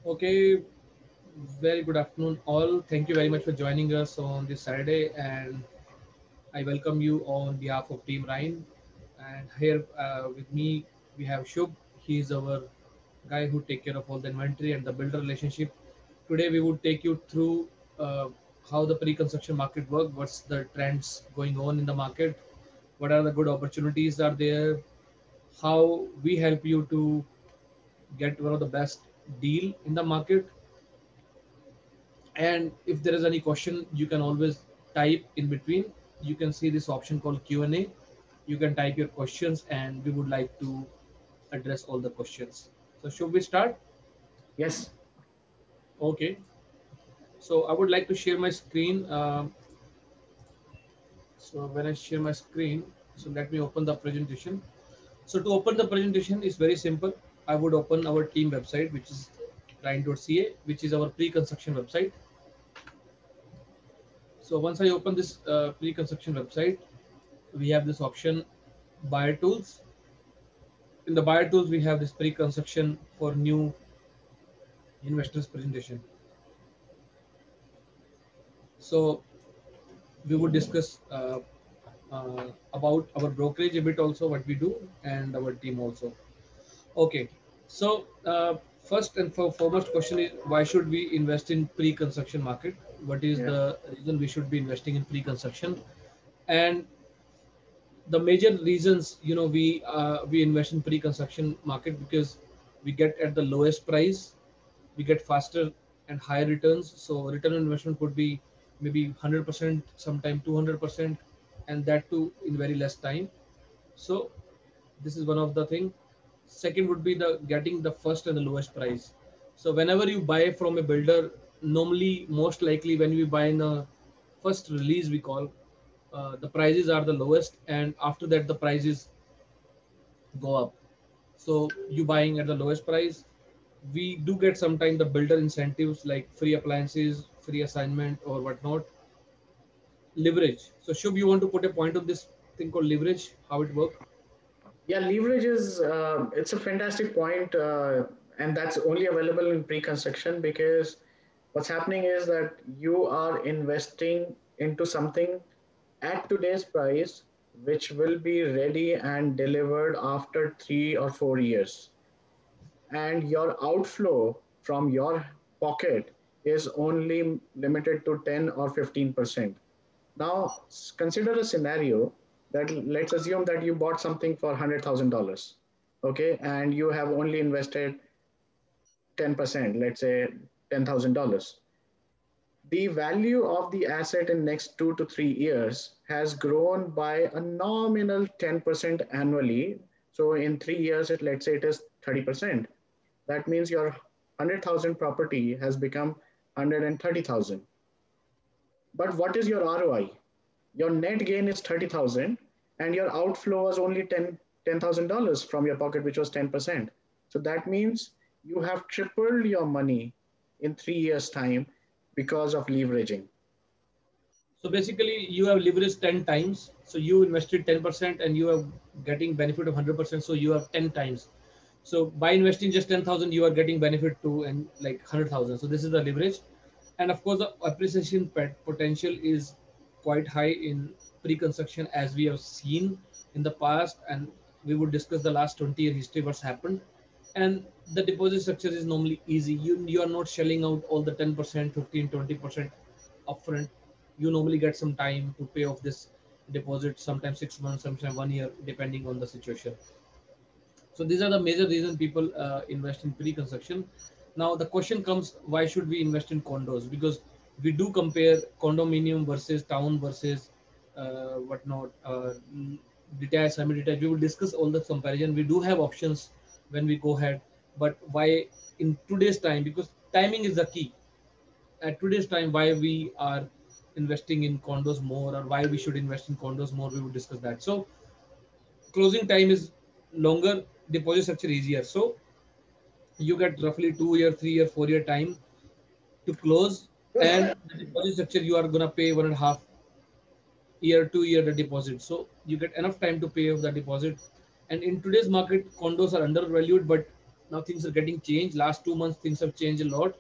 Okay, very good afternoon, all. Thank you very much for joining us on this Saturday, and I welcome you on behalf of Team Ryan. And here with me, we have Shubh. He is our guy who take care of all the inventory and the builder relationship. Today, we would take you through how the pre-construction market work, what's the trends going on in the market, what are the good opportunities are there, how we help you to get one of the best deal in the market, and if there is any question you can always type in between. You can see this option called Q&A. You can type your questions and we would like to address all the questions. So should we start? Yes. Okay, so I would like to share my screen. So when I share my screen, so let me open the presentation. So to open the presentation is very simple. I would open our team website, which is Ryan.ca, which is our pre-construction website. So once I open this pre-construction website, we have this option buyer tools. In the buyer tools, we have this pre-construction for new investors presentation. So we would discuss about our brokerage a bit, also what we do, and our team also. Okay, so first and foremost question is, why should we invest in pre-construction market? What is Yeah. the reason we should be investing in pre-construction? And the major reasons, we invest in pre-construction market because we get at the lowest price, we get faster and higher returns. So return on investment could be maybe 100%, sometime 200%, and that too in very less time. So this is one of the thing. Second would be the getting the first and the lowest price. So whenever you buy from a builder, normally most likely when we buy in a first release, we call, the prices are the lowest, and after that the prices go up. So you buying at the lowest price. We do get sometimes the builder incentives like free appliances, free assignment, or whatnot. Leverage. So Shubh, you want to put a point on this thing called leverage, how it works? Yeah, leverage is it's a fantastic point, and that's only available in pre-construction because what's happening is that you are investing into something at today's price, which will be ready and delivered after 3 or 4 years, and your outflow from your pocket is only limited to 10 or 15%. Now, consider a scenario that let's assume that you bought something for $100,000, okay, and you have only invested 10%, let's say $10,000. The value of the asset in next 2 to 3 years has grown by a nominal 10% annually. So in 3 years, let's say it is 30%. That means your 100,000 property has become 130,000. But what is your ROI? Your net gain is 30,000 and your outflow was only $10,000 from your pocket, which was 10%. So that means you have tripled your money in 3 years' time because of leveraging. So basically, you have leveraged 10 times. So you invested 10% and you are getting benefit of 100%. So you have 10 times. So by investing just 10,000, you are getting benefit to and like 100,000. So this is the leverage. And of course, the appreciation potential is quite high in pre-construction, as we have seen in the past. And we would discuss the last 20-year history, what's happened. And the deposit structure is normally easy. You are not shelling out all the 10%, 15, 20% upfront. You normally get some time to pay off this deposit, sometimes 6 months, sometimes 1 year, depending on the situation. So these are the major reasons people invest in pre-construction. Now the question comes, why should we invest in condos? Because we do compare condominium versus town versus whatnot, detached, semi-detached. We will discuss all the comparison. We do have options when we go ahead, but why in today's time? Because timing is the key. At today's time, why we are investing in condos more, or why we should invest in condos more, we will discuss that. So closing time is longer, deposit structure easier. So you get roughly 2 year, 3 year, 4 year time to close, and the deposit structure you are gonna pay 1.5 year, 2 year the deposit. So you get enough time to pay off the deposit. And in today's market, condos are undervalued, but Now things are getting changed. Last 2 months, things have changed a lot.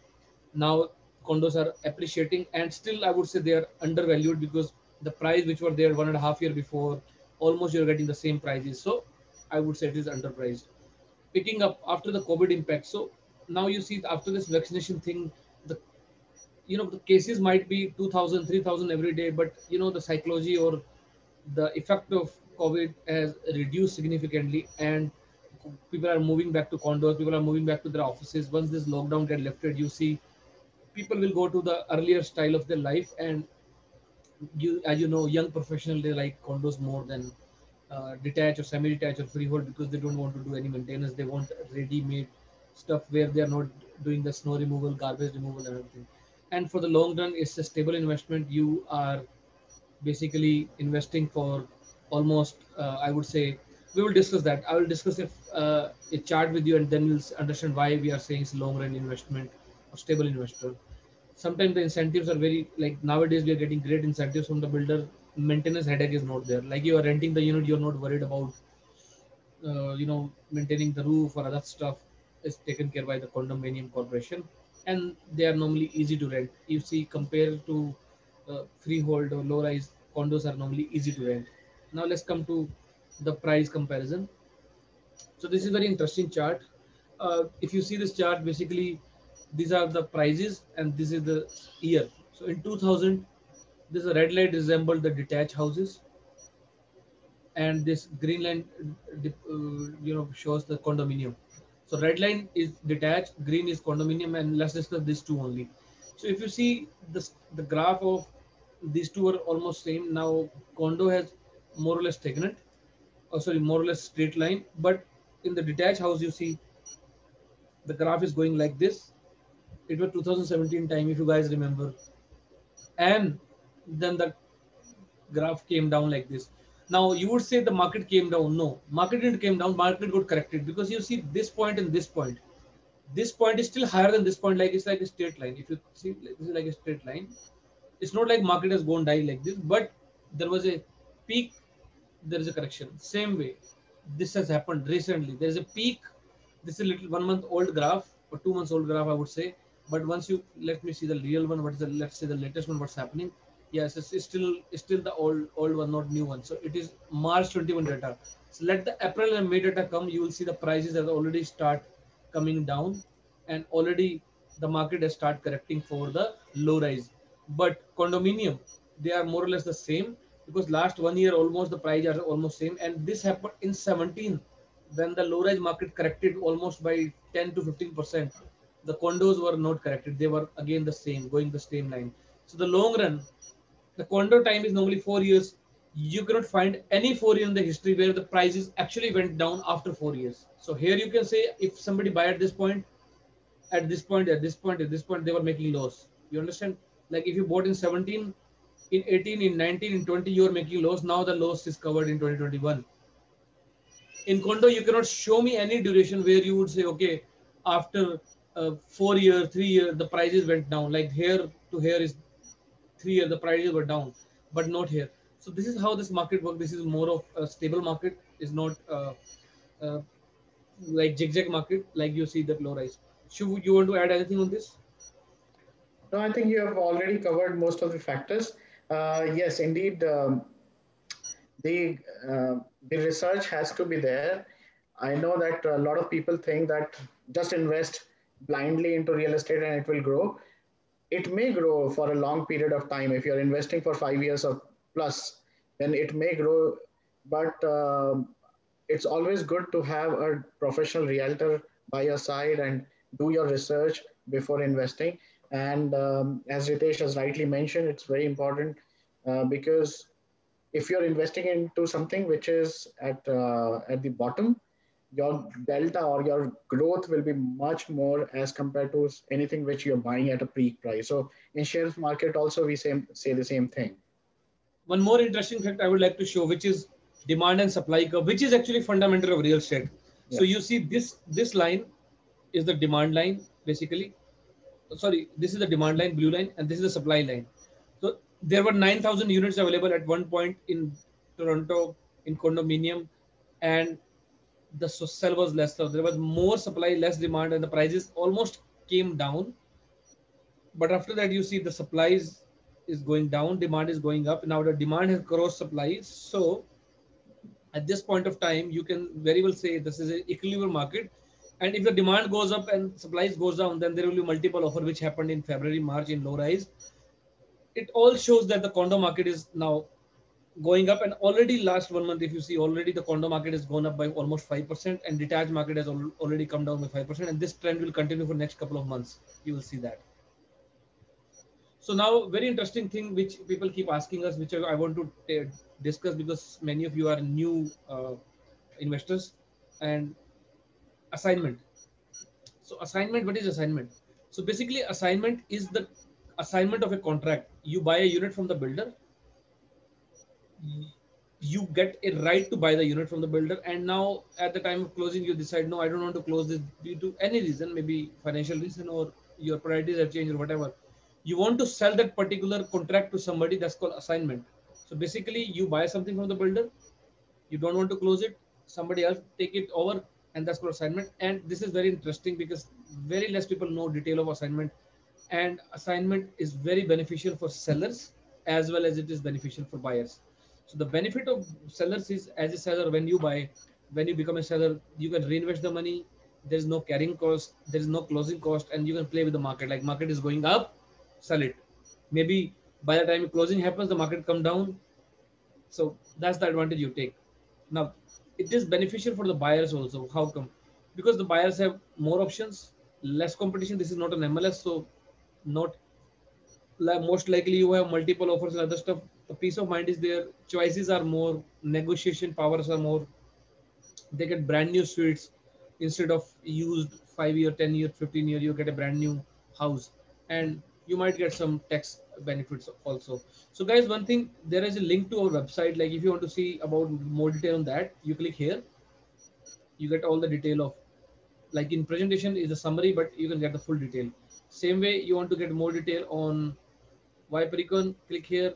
Now condos are appreciating, and still I would say they are undervalued because the price which were there 1.5 year before, almost you're getting the same prices. So I would say it is underpriced. Picking up after the COVID impact. So now you see after this vaccination thing, the the cases might be 2,000, 3,000 every day, but the psychology or the effect of COVID has reduced significantly, and people are moving back to condos, people are moving back to their offices. Once this lockdown get lifted, you see people will go to the earlier style of their life, and as you know, young professionals, they like condos more than detached or semi-detached or freehold, because they don't want to do any maintenance. They want ready-made stuff where they are not doing the snow removal, garbage removal, and everything. And for the long run, it's a stable investment. You are basically investing for almost, I would say, we will discuss that. I will discuss if a chart with you, and then we'll understand why we are saying it's long run investment or stable investor. Sometimes the incentives are very, like nowadays we are getting great incentives from the builder. Maintenance headache is not there. Like you are renting the unit, you're not worried about maintaining the roof or other stuff is taken care by the condominium corporation, and they are normally easy to rent. You see, compared to freehold or low-rise condos are normally easy to rent. Now let's come to the price comparison. So this is very interesting chart. If you see this chart, basically these are the prices and this is the year. So in 2000, this red line resembled the detached houses, and this green line shows the condominium. So red line is detached, green is condominium, and let's discuss these two only. So if you see this, the graph of these two are almost same. Now condo has more or less stagnant, or sorry, more or less straight line, but in the detached house you see the graph is going like this. It was 2017 time, if you guys remember, and then the graph came down like this. Now you would say the market came down. No, market didn't came down. Market got corrected, because you see this point and this point. This point is still higher than this point. Like it's like a straight line. If you see, this is like a straight line. It's not like market has gone down like this, but there was a peak. There is a correction. Same way, this has happened recently. There is a peak. This is a little 1 month old graph or 2 months old graph, I would say. But once you let me see the real one, what is the, let's say the latest one, what's happening? Yes, it's still the old one, not new one. So it is March 21 data. So let the April and May data come. You will see the prices have already start coming down, and already the market has start correcting for the low rise. But condominium, they are more or less the same, because last 1 year almost the price are almost same, and this happened in 17 when the low rise market corrected almost by 10 to 15%. The condos were not corrected, they were again the same, going the same line. So the long run, the condo time is normally 4 years. You cannot find any 4 year in the history where the prices actually went down after 4 years. So here you can say if somebody buy at this point, at this point, at this point, at this point, they were making loss. You understand? Like if you bought in 17, in 18, in 19, in 20, you are making loss. Now the loss is covered in 2021. In condo, you cannot show me any duration where you would say, okay, after 4 year, 3 year, the prices went down. Like here to here is 3 year, the prices were down, but not here. So this is how this market works. This is more of a stable market, is not uh, like zigzag market, like you see that low rise. Should you want to add anything on this? No, I think you have already covered most of the factors. Yes, indeed, the uh, the research has to be there. I know that a lot of people think that just invest blindly into real estate and it will grow. It may grow for a long period of time. If you're investing for 5 years or plus, then it may grow. But it's always good to have a professional realtor by your side and do your research before investing. And as Ritesh has rightly mentioned, it's very important because if you're investing into something which is at the bottom, your delta or your growth will be much more as compared to anything which you're buying at a peak price. So in shares market also we say the same thing. One more interesting fact I would like to show, which is demand and supply curve, which is actually fundamental of real estate. So Yeah. you see this line is the demand line basically. Sorry, this is the demand line, blue line, and this is the supply line. So there were 9,000 units available at one point in Toronto in condominium, and the sell was less. So there was more supply, less demand, and the prices almost came down. But after that, you see the supplies is going down, demand is going up. Now the demand has crossed supply. So at this point of time, you can very well say this is an equilibrium market. And if the demand goes up and supplies goes down, then there will be multiple offer which happened in February, March in low rise. It all shows that the condo market is now going up, and already last 1 month, if you see, already the condo market has gone up by almost 5%, and detached market has already come down by 5%, and this trend will continue for next couple of months. You will see that. So now, very interesting thing which people keep asking us, which I want to discuss, because many of you are new investors. And assignment. So assignment, what is assignment? So basically, assignment is the assignment of a contract. You buy a unit from the builder, you get a right to buy the unit from the builder, and now at the time of closing you decide, no, I don't want to close this due to any reason, maybe financial reason or your priorities have changed or whatever. You want to sell that particular contract to somebody, that's called assignment. So basically, you buy something from the builder, you don't want to close it, somebody else take it over, and that's called assignment. And this is very interesting because very less people know detail of assignment. And assignment is very beneficial for sellers as well as it is beneficial for buyers. So the benefit of sellers is, as a seller, when you buy, when you become a seller, you can reinvest the money. There is no carrying cost, there is no closing cost, and you can play with the market. Like market is going up, sell it. Maybe by the time closing happens, the market come down. So that's the advantage you take. Now, it is beneficial for the buyers also. How come? Because the buyers have more options, less competition. This is not an MLS, so not most likely you have multiple offers and other stuff. The peace of mind is there. Choices are more, negotiation powers are more. They get brand new suites instead of used 5 year, 10 year, 15 year. You get a brand new house, and you might get some tax benefits also. So, guys, one thing, there is a link to our website. Like if you want to see about more detail on that, you click here. You get all the detail of, like in presentation is a summary, but you can get the full detail. Same way, you want to get more detail on why pre-con, click here.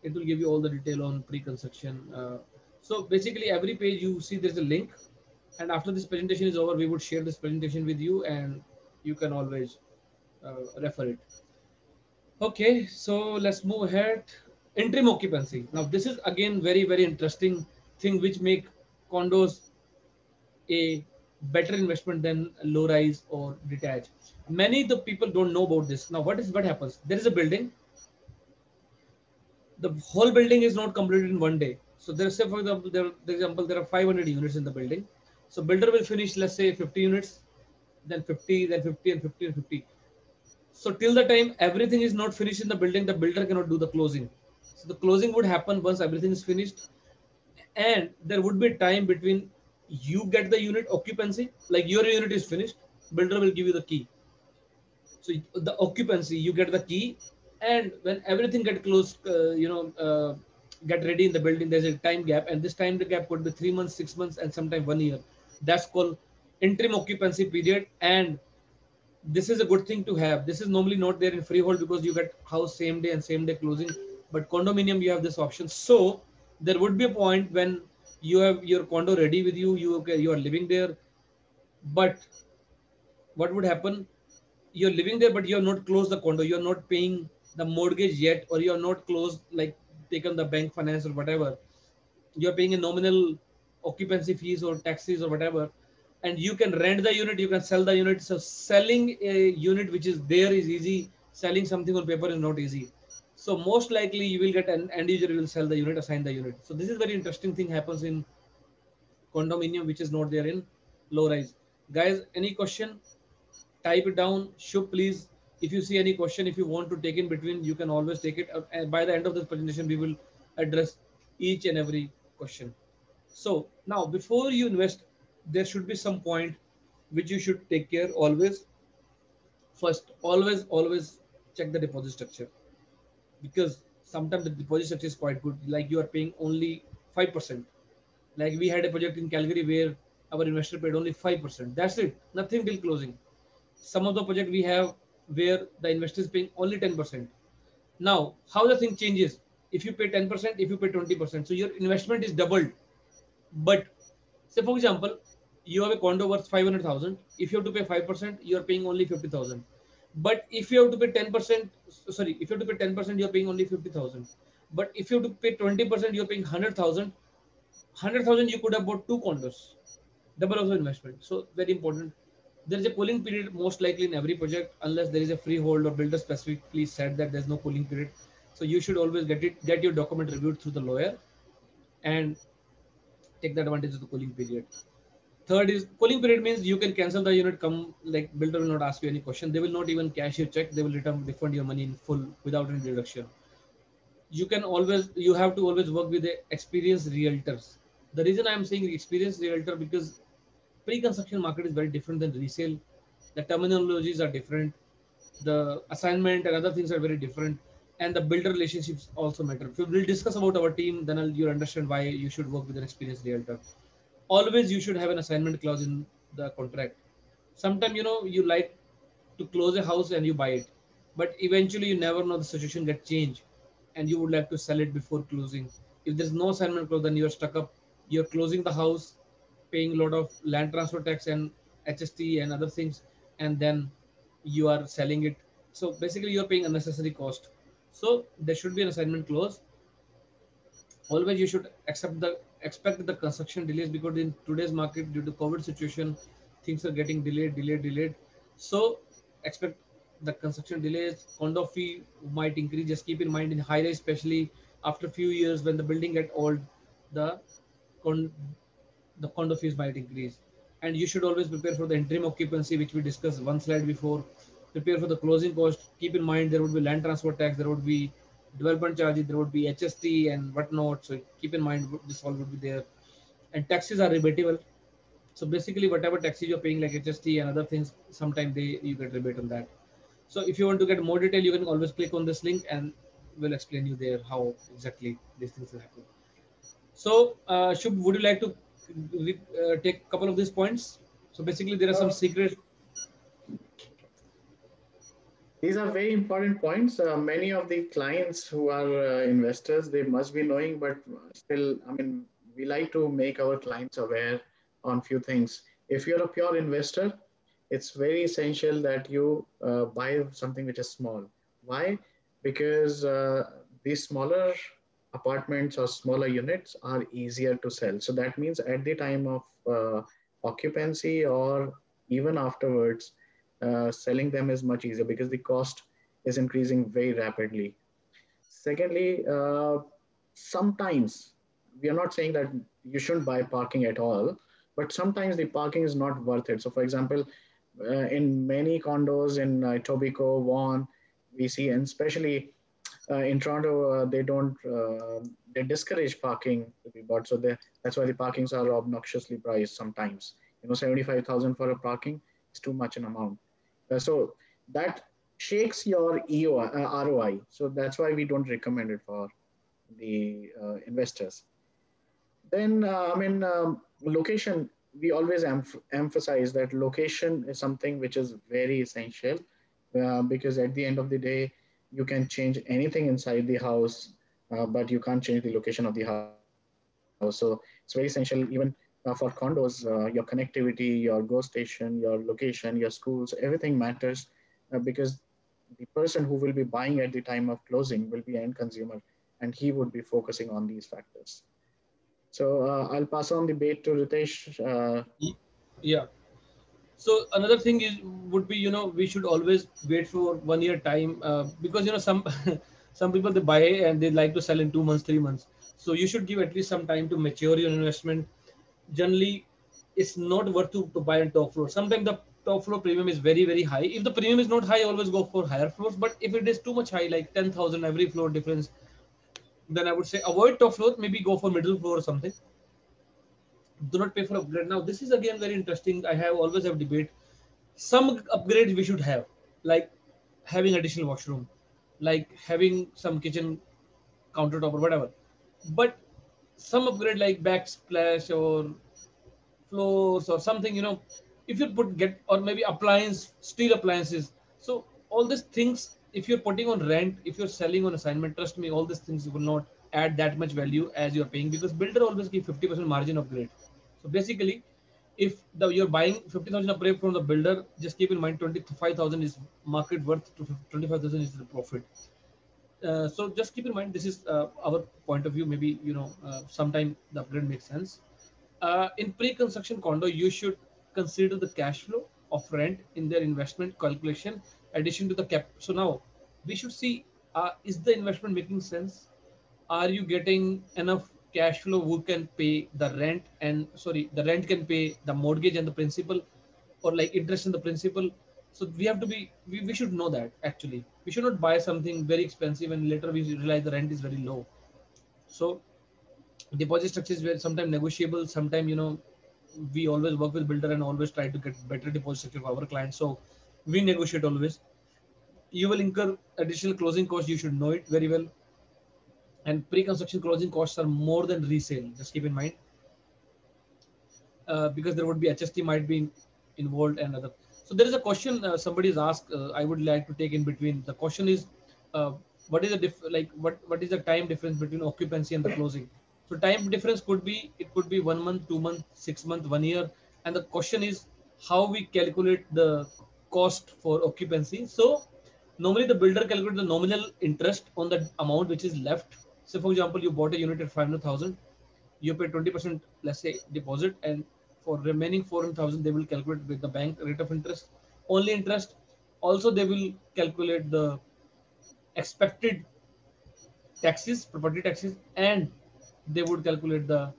It will give you all the detail on pre-construction. So basically, every page you see there's a link, and after this presentation is over, we would share this presentation with you, and you can always refer it. Okay, so let's move ahead. Interim occupancy. Now, this is again very interesting thing which make condos a better investment than low rise or detached. Many of the people don't know about this. Now, what happens? There is a building, the whole building is not completed in one day. So there's, say for example, there are 500 units in the building. So builder will finish, let's say 50 units, then 50, then 50 and 50 and 50. So till the time everything is not finished in the building, the builder cannot do the closing. So the closing would happen once everything is finished, and there would be time between you get the unit occupancy, like your unit is finished, builder will give you the key. So the occupancy, you get the key, and when everything get closed, get ready in the building, there's a time gap, and this time the gap could be 3 months, 6 months, and sometimes 1 year. That's called interim occupancy period. And this is a good thing to have. This is normally not there in freehold because you get house same day and same day closing, but condominium you have this option. So there would be a point when you have your condo ready with you, you are living there, but what would happen, you're living there but you have not closed the condo, you're not paying the mortgage yet, or you're not closed, like taken the bank finance or whatever, you're paying a nominal occupancy fees or taxes or whatever, and you can rent the unit, you can sell the unit. So selling a unit which is there is easy, selling something on paper is not easy. So most likely you will get an end user will sell the unit, assign the unit. So this is very interesting thing happens in condominium which is not there in low rise. Guys, any question, type it down. Shub, please, if you see any question, if you want to take in between, you can always take it. And by the end of this presentation, we will address each and every question. So now, before you invest, there should be some point which you should take care always. First, always check the deposit structure, because sometimes the deposit structure is quite good. Like you are paying only 5%. Like we had a project in Calgary where our investor paid only 5%. That's it, nothing till closing. Some of the project we have where the investor is paying only 10%. Now, how the thing changes? If you pay 10%, if you pay 20%, so your investment is doubled. But say for example, You have a condo worth 500,000. If you have to pay 5%, you are paying only 50,000. But if you have to pay 10%, sorry, if you have to pay 10%, you're paying only 50,000. But if you have to pay 20%, you're paying 100,000. 100,000, you could have bought two condos, double of the investment. So very important. There is a cooling period most likely in every project, unless there is a freehold or builder specifically said that there's no cooling period. So you should always get your document reviewed through the lawyer and take the advantage of the cooling period. Third is cooling period means you can cancel the unit. Come like builder will not ask you any question. They will not even cash your check. They will return refund your money in full without any deduction. You have to always work with the experienced realtors. The reason I am saying experienced realtor because pre-construction market is very different than resale. The terminologies are different. The assignment and other things are very different, and the builder relationships also matter. If we will discuss about our team, then you'll understand why you should work with an experienced realtor. Always you should have an assignment clause in the contract. Sometimes you like to close a house and you buy it, but eventually you never know the situation get changed, and you would like to sell it before closing. If there's no assignment clause, then you're stuck up. You're closing the house, paying a lot of land transfer tax and HST and other things, and then you are selling it. So basically, you're paying unnecessary cost. So there should be an assignment clause. Always you should expect the construction delays, because in today's market due to COVID situation, things are getting delayed. So expect the construction delays. Condo fee might increase. Just keep in mind in high rise, especially after a few years when the building get old, the con- the condo fees might increase. And you should always prepare for the interim occupancy, which we discussed one slide before. Prepare for the closing cost. Keep in mind there would be land transfer tax, there would be development charges, there would be HST and whatnot. So keep in mind this all would be there. And taxes are rebatable. So basically, whatever taxes you're paying, like HST and other things, sometimes you get rebate on that. So if you want to get more detail, you can always click on this link, and we'll explain you there how exactly these things will happen. So, Shubh, would you like to take a couple of these points? So basically, there are some secrets. These are very important points. Many of the clients who are investors, they must be knowing, but still, I mean, we like to make our clients aware on few things. If you're a pure investor, it's very essential that you buy something which is small. Why? Because these smaller apartments or smaller units are easier to sell. So that means at the time of occupancy or even afterwards, selling them is much easier because the cost is increasing very rapidly. Secondly, sometimes we are not saying that you shouldn't buy parking at all, but sometimes the parking is not worth it. So, for example, in many condos in Etobicoke, Vaughan, we see, and especially in Toronto, they discourage parking to be bought. So that's why the parkings are obnoxiously priced sometimes. 75,000 for a parking is too much an amount. So that shakes your ROI. So that's why we don't recommend it for the investors. Then, location, we always emphasize that location is something which is very essential because at the end of the day, you can change anything inside the house, but you can't change the location of the house. So it's very essential, even for condos, your connectivity, your go station, your location, your schools, everything matters because the person who will be buying at the time of closing will be end consumer and he would be focusing on these factors. So I'll pass on the bait to Ritesh. Yeah. So another thing is would be we should always wait for 1 year time, because some some people they buy and they like to sell in 2 months, 3 months. So you should give at least some time to mature your investment. Generally, it's not worth to buy on top floor. Sometimes the top floor premium is very high. If the premium is not high, always go for higher floors. But if it is too much high, like 10,000 every floor difference, then I would say avoid top floor. Maybe go for middle floor or something. Do not pay for upgrade. Now this is again very interesting. I have always have debate. Some upgrades we should have, like having additional washroom, like having some kitchen countertop or whatever. But some upgrade like backsplash or floors or something, if you put get or maybe appliance, steel appliances. So all these things, if you're putting on rent, if you're selling on assignment, trust me, all these things will not add that much value as you're paying, because builder always give 50% margin upgrade. So basically, If you're buying 50,000 a prey from the builder, just keep in mind 25,000 is market worth to 25,000 is the profit. So just keep in mind this is our point of view. Maybe sometime the upgrade makes sense. In pre-construction condo, you should consider the cash flow of rent in their investment calculation, addition to the cap. So now we should see, is the investment making sense? Are you getting enough cash flow who can pay the rent, and sorry, the rent can pay the mortgage and the principal, or like interest in the principal? So we have to be, we should know that actually. We should not buy something very expensive and later we realize the rent is very low. So deposit structures were sometimes negotiable, sometimes we always work with builder and always try to get better deposit structure for our clients. So we negotiate always. You will incur additional closing costs, you should know it very well. And pre-construction closing costs are more than resale, just keep in mind, because there would be HST might be involved and other. So there is a question somebody is asked. I would like to take in between. The question is, uh, what is the what is the time difference between occupancy and the closing? So time difference could be, it could be 1 month, 2 month, 6 month, 1 year, and the question is how we calculate the cost for occupancy. So normally the builder calculates the nominal interest on the amount which is left. So for example, you bought a unit at 500,000, you pay 20%, let's say, deposit, and for remaining 400,000 they will calculate with the bank rate of interest, only interest. Also they will calculate the expected taxes, property taxes, and they would calculate the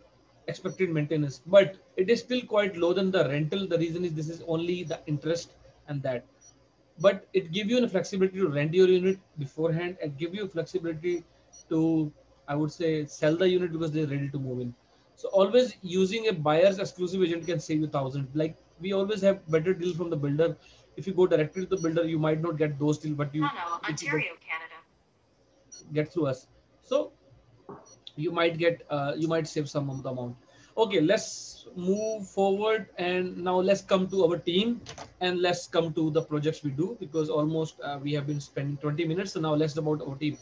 expected maintenance, but it is still quite low than the rental. The reason is this is only the interest and that, but it give you a flexibility to rent your unit beforehand and give you flexibility to, I would say, sell the unit because they're ready to move in. So always using a buyer's exclusive agent can save you thousand. Like we always have better deal from the builder. If you go directly to the builder, you might not get those deals, but you, if you get through us, so you might get, you might save some of the amount. Okay, let's move forward, and now let's come to our team, and let's come to the projects we do, because almost we have been spending 20 minutes. So now let's about our team.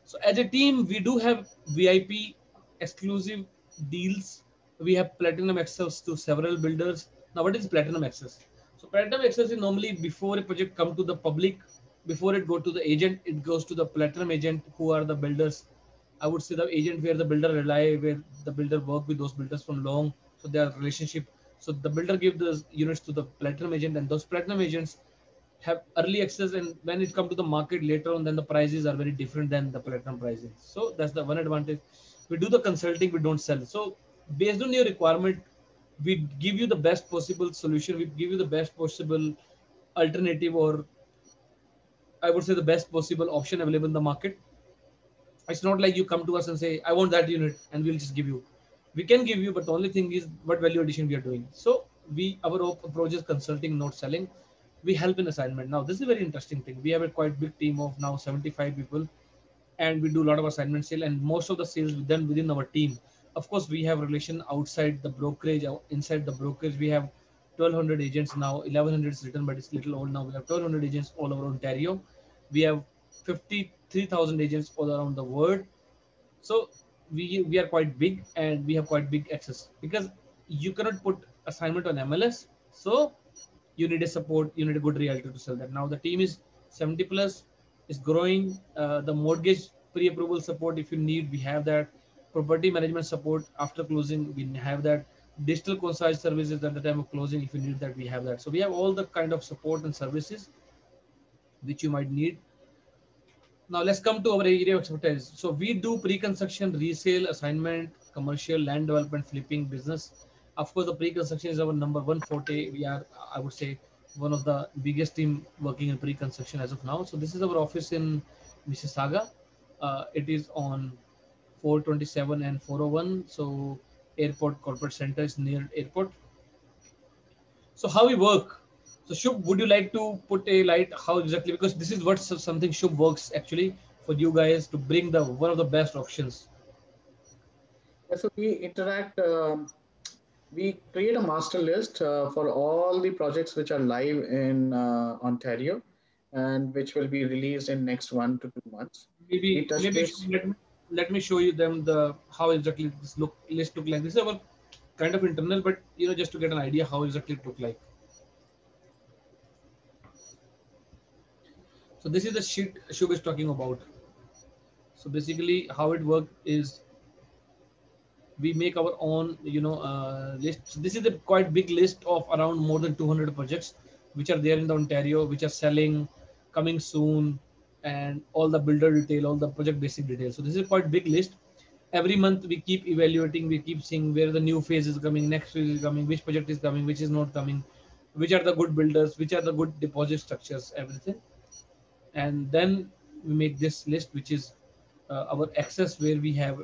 So as a team, we do have VIP exclusive deals. We have platinum access to several builders. Now what is platinum access? So platinum access is normally before a project come to the public, before it go to the agent, it goes to the platinum agent, who are the builders. I would say the agent where the builder rely, where the builder work with those builders from long, so their relationship. So the builder give the units to the platinum agent, and those platinum agents have early access. And when it come to the market later on, then the prices are very different than the platinum prices. So that's the one advantage. We do the consulting, we don't sell. So based on your requirement, we give you the best possible solution. We give you the best possible alternative, or I would say the best possible option available in the market. It's not like you come to us and say I want that unit and we'll just give you. We can give you, but the only thing is what value addition we are doing. So we, our approach is consulting, not selling. We help in assignment. Now this is a very interesting thing. We have a quite big team of now 75 people, and we do a lot of assignment sale, and most of the sales done within our team. Of course we have relation outside the brokerage. Inside the brokerage we have 1200 agents now. 1100 is written, but it's little old now. We have 1200 agents all over Ontario. We have 53,000 agents all around the world. So we are quite big, and we have quite big access, because you cannot put assignment on MLS. So you need a support, you need a good realtor to sell that. Now the team is 70 plus, is growing. The mortgage pre-approval support, if you need, we have that. Property management support after closing, we have that. Digital concierge services at the time of closing, if you need that, we have that. So we have all the kind of support and services which you might need. Now let's come to our area of expertise. So we do pre-construction, resale, assignment, commercial, land development, flipping business. Of course, the pre-construction is our number one forte. We are, I would say, one of the biggest team working in pre-construction as of now. So this is our office in Mississauga. It is on 427 and 401. So airport corporate center is near airport. So how we work? So Shubh, would you like to put a light how exactly, because this is what something Shubh works actually for you guys to bring the one of the best options. Yeah, so we interact. We create a master list for all the projects which are live in Ontario, and which will be released in next 1 to 2 months. We touch Maybe base. let me show you them the how exactly this list look like. This is our kind of internal, but just to get an idea how exactly it look like. So this is the sheet Shubh is talking about. So basically how it worked is we make our own list. So this is a quite big list of around more than 200 projects which are there in the Ontario, which are selling, coming soon, and all the builder detail, all the project basic details. So this is a quite big list. Every month we keep evaluating, we keep seeing where the new phase is coming, next phase is coming, which project is coming, which is not coming, which are the good builders, which are the good deposit structures, everything. And then we make this list, which is our access, where we have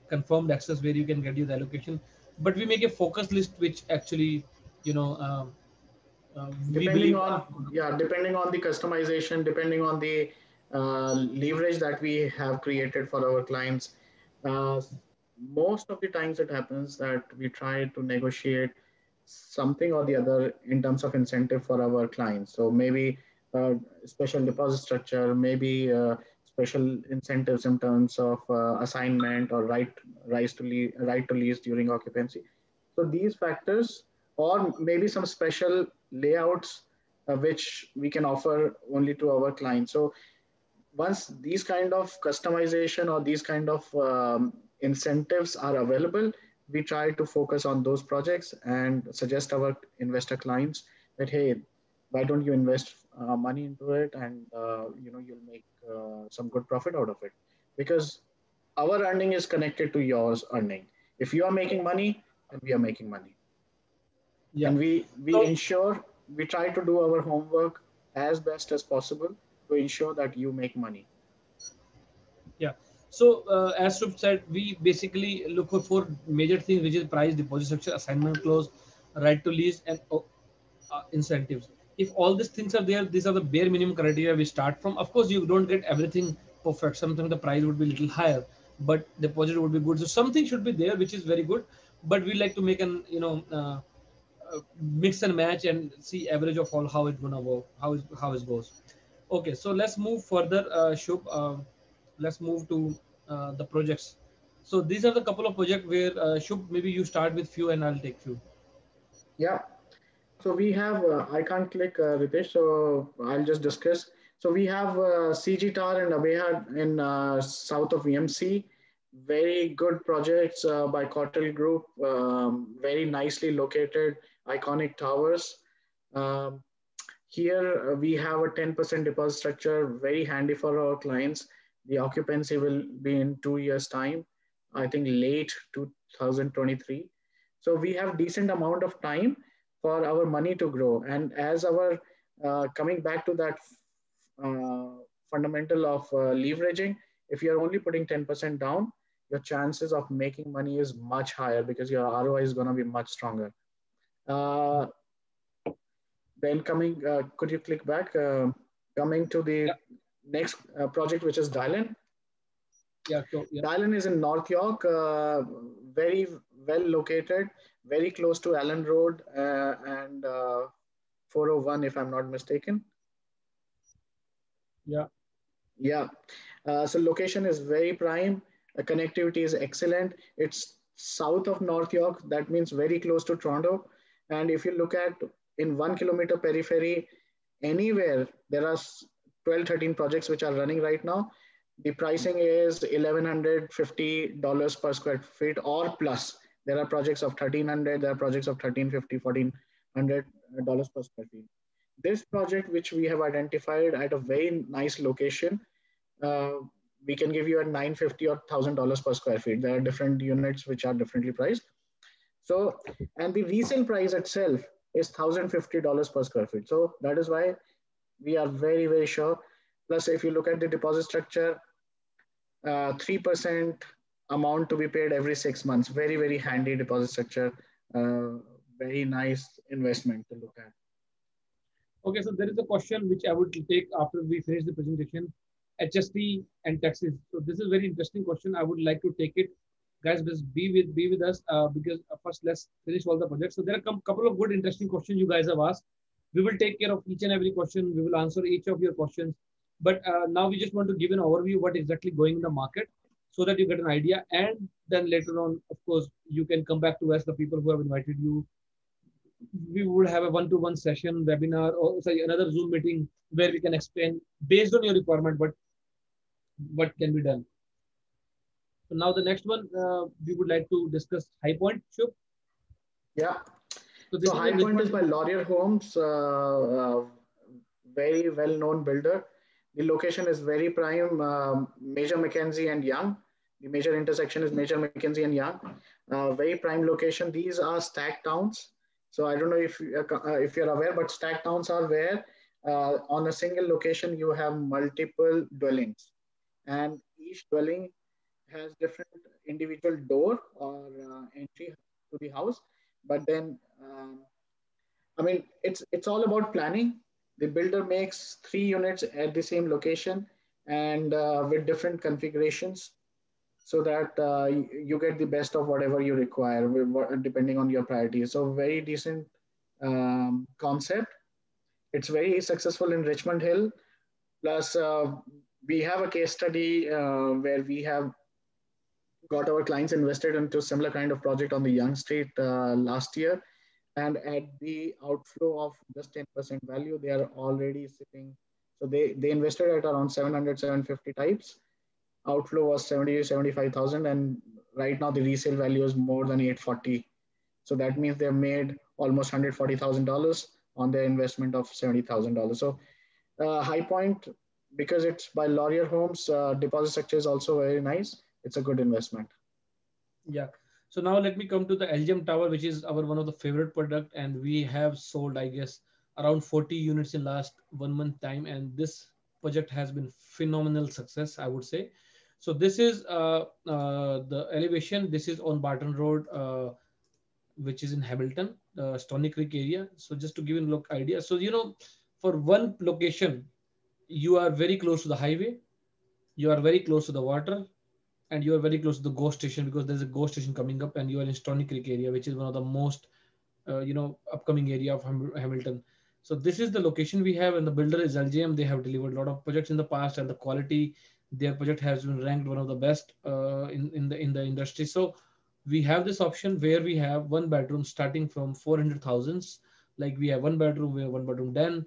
confirmed access where you can get your allocation. But we make a focus list which actually you know um, we Depending believe on, yeah, depending on the customization, depending on the leverage that we have created for our clients. uh, Most of the times it happens that we try to negotiate something or the other in terms of incentive for our clients. So maybe special deposit structure, maybe special incentives in terms of assignment or right to lease during occupancy. So these factors, or maybe some special layouts which we can offer only to our clients. So once these kind of customization or these kind of incentives are available, we try to focus on those projects and suggest our investor clients that, hey, why don't you invest money into it, and you'll make some good profit out of it, because our earning is connected to yours earning. If you are making money, then we are making money. yeah. And we So ensure, we try to do our homework as best as possible to ensure that you make money. yeah. So as Shubh said, we basically look for four major things, which is price, deposit structure, assignment clause, right to lease, and incentives. If all these things are there, these are the bare minimum criteria we start from. Of course, you don't get everything perfect. Sometimes the price would be a little higher, but deposit would be good. So something should be there, which is very good. But we like to make an mix and match and see average of all how it's gonna work, how it goes. Okay, so let's move further, Shubh. Let's move to the projects. So these are the couple of projects where Shubh, maybe you start with few and I'll take few. Yeah. So we have, I can't click Ritesh, so I'll just discuss. So we have CG Tower and Abeha in south of VMC. Very good projects by Cottle Group, very nicely located, iconic towers. Um, Here we have a 10% deposit structure, very handy for our clients. The occupancy will be in 2 years' time, I think late 2023. So we have decent amount of time for our money to grow. And as our coming back to that uh, fundamental of leveraging, if you're only putting 10% down, your chances of making money is much higher because your ROI is going to be much stronger. Uh, then coming, could you click back? Coming to the Yeah, next project, which is Dylan. yeah, sure. Yeah. Dylan is in North York, very well located, very close to Allen Road and 401, if I'm not mistaken. Yeah. Yeah. So location is very prime. Connectivity is excellent. It's south of North York. That means very close to Toronto. And if you look at in 1 kilometer periphery, anywhere there are 12, 13 projects which are running right now. The pricing is $1,150 per square feet or plus. There are projects of 1,300. There are projects of 1,350, $1,400 per square feet. This project, which we have identified at a very nice location, uh, we can give you a 950 or $1,000 per square feet. There are different units which are differently priced. So, and the resale price itself is $1,050 per square feet. So that is why we are very, very sure. Plus, if you look at the deposit structure, 3% amount to be paid every 6 months. Very, very handy deposit structure. Very nice investment to look at. Okay, so there is a question which I would take after we finish the presentation. HST and taxes. So this is a very interesting question. I would like to take it. Guys, just be with us because first let's finish all the projects. So there are a couple of good interesting questions you guys have asked. We will take care of each and every question. We will answer each of your questions. But now we just want to give an overview what exactly going in the market. so that you get an idea. And then later on, of course, you can come back to us, the people who have invited you. We would have a one-to-one session, webinar, or sorry, another Zoom meeting where we can explain based on your requirement what can be done. So now the next one, we would like to discuss High Point. Sure. Yeah. So this So is High in Point is Richmond. by Laurier Homes, very well-known builder. The location is very prime, Major Mackenzie and Young. The major intersection is Major Mackenzie and Young. Very prime location. These are stack towns. So I don't know if you're aware, but stack towns are where on a single location you have multiple dwellings, and each dwelling has different individual door or entry to the house. But then I mean, it's all about planning. The builder makes 3 units at the same location and with different configurations, so that you get the best of whatever you require, depending on your priorities. So very decent concept. It's very successful in Richmond Hill. Plus, we have a case study where we have got our clients invested into similar kind of project on the Young Street last year, and at the outflow of just 10% value, they are already sitting. So they invested at around 700, 750 types. Outflow was 70, 75,000, and right now the resale value is more than 840. So that means they've made almost $140,000 on their investment of $70,000. So High Point, because it's by Laurier Homes, deposit structure is also very nice. It's a good investment. Yeah. So now let me come to the LGM Tower, which is our one of the favorite product, and we have sold, I guess, around 40 units in last 1 month time, and this project has been phenomenal success, I would say. So this is the elevation. This is on Barton Road, which is in Hamilton, Stony Creek area. So just to give you a look idea, so for one location, you are very close to the highway, you are very close to the water, and you are very close to the GO station, because there's a GO station coming up, and you are in Stony Creek area, which is one of the most upcoming area of Hamilton. So this is the location we have, and the builder is LGM. They have delivered a lot of projects in the past, and the quality their project has been ranked one of the best in the industry. So we have this option where we have one bedroom starting from 400,000. Like we have one bedroom, we have one bedroom. Then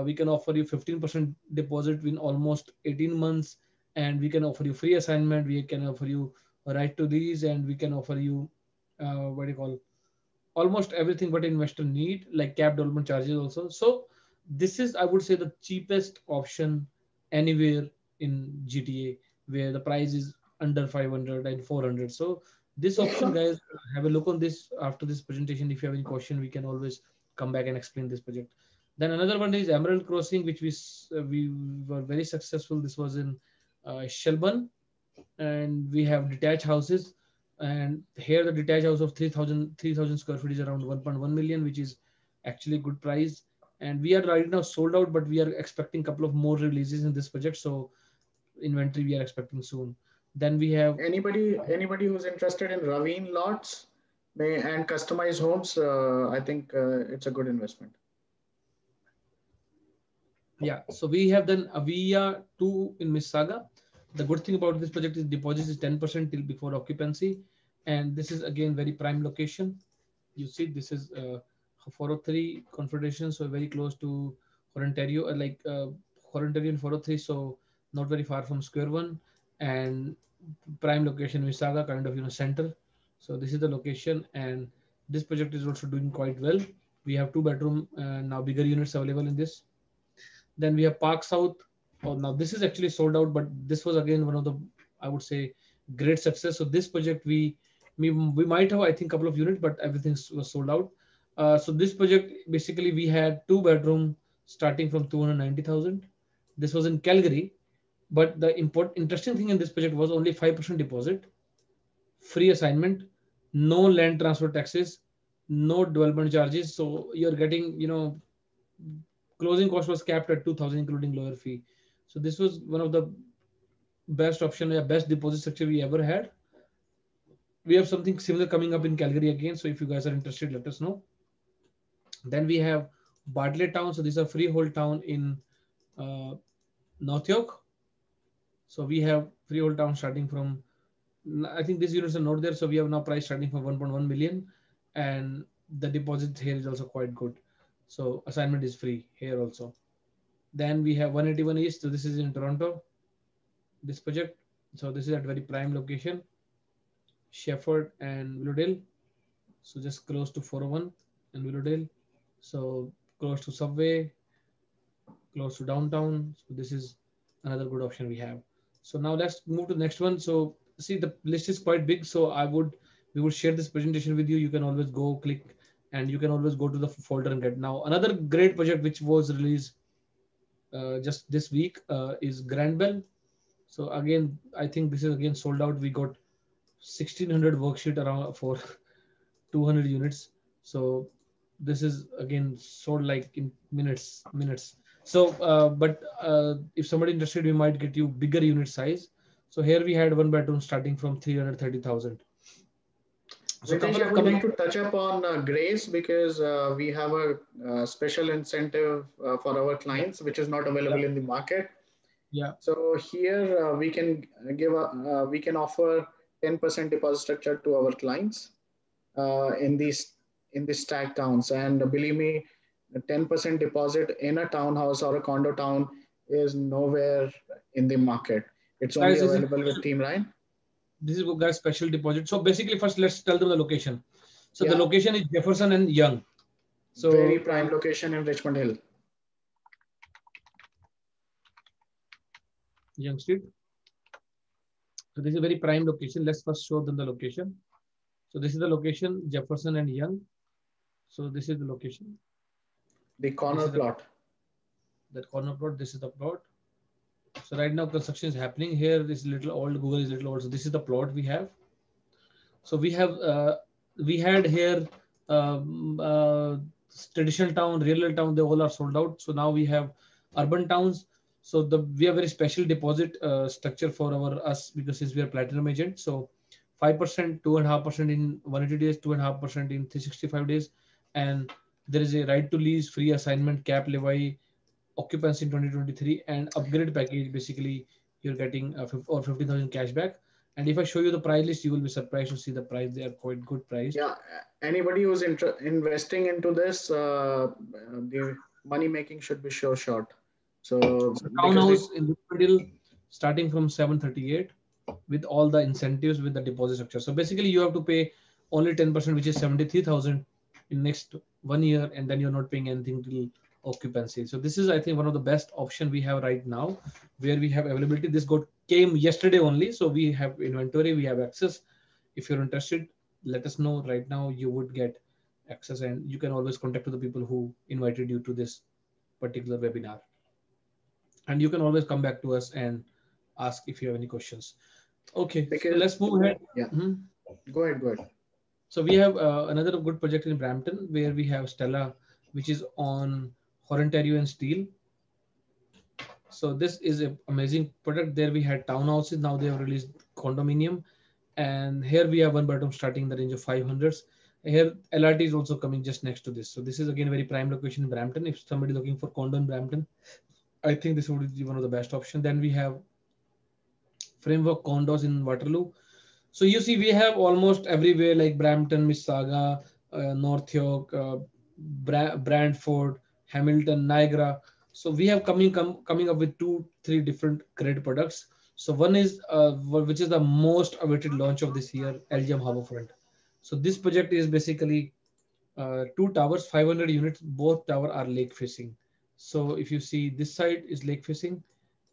we can offer you 15% deposit in almost 18 months, and we can offer you free assignment. We can offer you a right to lease, and we can offer you what do you call, almost everything what investor need, like cap development charges also. So this is, I would say, the cheapest option anywhere in GTA, where the price is under 500 and 400. So this option, guys, have a look on this after this presentation. If you have any question, we can always come back and explain this project. Then another one is Emerald Crossing, which we were very successful. This was in Shelburne, and we have detached houses, and here the detached house of 3,000 square feet is around 1.1 million, which is actually good price. And we are right now sold out, but we are expecting a couple of more releases in this project, so inventory we are expecting soon. Then we have Anybody who's interested in ravine lots and customized homes, I think it's a good investment. Yeah, so we have done Avia 2 in Mississauga. The good thing about this project is deposit is 10% till before occupancy. And this is again very prime location. You see, this is 403 Confederation, so very close to Ontario, Ontario and 403, so not very far from Square One. And prime location Mississauga, kind of center. So this is the location, and this project is also doing quite well. We have 2 bedroom now bigger units available in this. Then we have Park South. Oh, now this is actually sold out, but this was again one of the, I would say, great success. So this project we might have, I think, couple of units, but everything was sold out. So this project basically we had 2 bedroom starting from 290,000. This was in Calgary, but the interesting thing in this project was only 5% deposit, free assignment, no land transfer taxes, no development charges. So you're getting, closing cost was capped at 2,000, including lawyer fee. So this was one of the best option, best deposit structure we ever had. We have something similar coming up in Calgary again. So if you guys are interested, let us know. Then we have Bartlett Town. So this is a freehold town in North York. So we have freehold town starting from I think these units are not there. So we have now price starting from 1.1 million, and the deposit here is also quite good. So assignment is free here also. Then we have 181 East. So this is in Toronto, this project. So this is at very prime location, Shepherd and Willowdale. So just close to 401 and Willowdale. So close to subway, close to downtown. So this is another good option we have. So now let's move to the next one. So see, the list is quite big. So we would share this presentation with you. You can always go click, and you can always go to the folder and get. Now another great project which was released just this week is Grand Bell. So again, I think this is again sold out. We got 1600 worksheet around for 200 units. So this is again sold like in minutes. So, but if somebody interested, we might get you bigger unit size. So here we had one bedroom starting from 330,000. So Ritesh, couple I of would couple like of to touch upon Grace because we have a special incentive for our yeah, clients, which is not yeah, available in the market. yeah. So here we can we can offer 10% deposit structure to our clients in these stack towns. And believe me, a 10% deposit in a townhouse or a condo town is nowhere in the market. It's only Guys, this is available with Team Ryan. this is guys special deposit. So basically, first let's tell them the location. So the Yeah, location is Jefferson and Young. very So prime location in Richmond Hill. Young Street. So this is a very prime location. Let's first show them the location. So this is the location, Jefferson and Young. So this is the location. The This corner is the plot. that corner plot. This is the plot. So right now construction is happening here. This little old Google is little old. So this is the plot we have. So we had here traditional town, rural town. They all are sold out. So now we have urban towns. So we have very special deposit structure for our us because since we are platinum agent. So 5%, 2.5% in 180 days, 2.5% in 365 days, and there is a right to lease, free assignment, cap levy, occupancy in 2023, and upgrade package. Basically, you're getting 50,000 cash back. And if I show you the price list, you will be surprised to see the price. They are quite good priced. Yeah, anybody who's investing into this, the money making should be sure short. So So because they townhouse in the middle, starting from 738, with all the incentives with the deposit structure. So basically, you have to pay only 10%, which is 73,000 in next 1 year, and then you're not paying anything till occupancy. So this is, I think, one of the best option we have right now, where we have availability. This got came yesterday only, so we have inventory, we have access. If you're interested, let us know right now. You would get access, and you can always contact to the people who invited you to this particular webinar, and you can always come back to us and ask if you have any questions. Okay, so because let's move ahead. yeah, Mhm. go ahead, go ahead. So we have another good project in Brampton where we have Stella, which is on Horantario and Steel. So this is an amazing product. There we had townhouses. Now they have released condominium, and here we have one bedroom starting in the range of 500s. Here LRT is also coming just next to this. So this is again a very prime location in Brampton. If somebody looking for condo in Brampton, I think this would be one of the best options. Then we have Framework condos in Waterloo. So you see, we have almost everywhere like Brampton, Mississauga, North York, Brantford, Hamilton, Niagara. So we have coming up with 2, 3 different great products. So one is which is the most awaited launch of this year, LGM Harbourfront. So this project is basically 2 towers, 500 units. Both tower are lake facing. So if you see, this side is lake facing,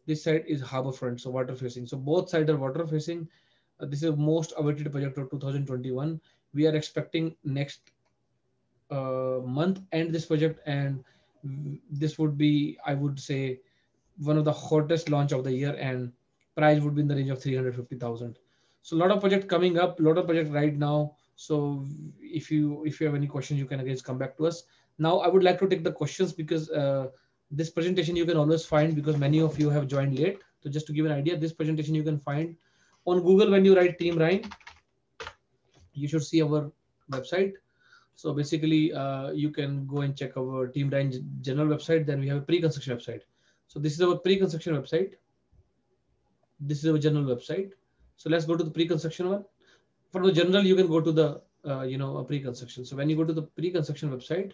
this side is harbor front, so water facing. So both sides are water facing. This is most awaited project of 2021. We are expecting next month end this project, and this would be, I would say, one of the hottest launch of the year, and price would be in the range of 350,000. So a lot of project coming up, a lot of project right now. So if you have any questions, you can again come back to us. Now I would like to take the questions because this presentation you can always find, because many of you have joined late. So just to give an idea, this presentation you can find on Google. When you write Team Ryan, you should see our website. So basically, you can go and check our Team Ryan general website. Then we have a pre-construction website. So this is our pre-construction website. This is our general website. So let's go to the pre-construction one. For the general, you can go to the pre-construction. So when you go to the pre-construction website,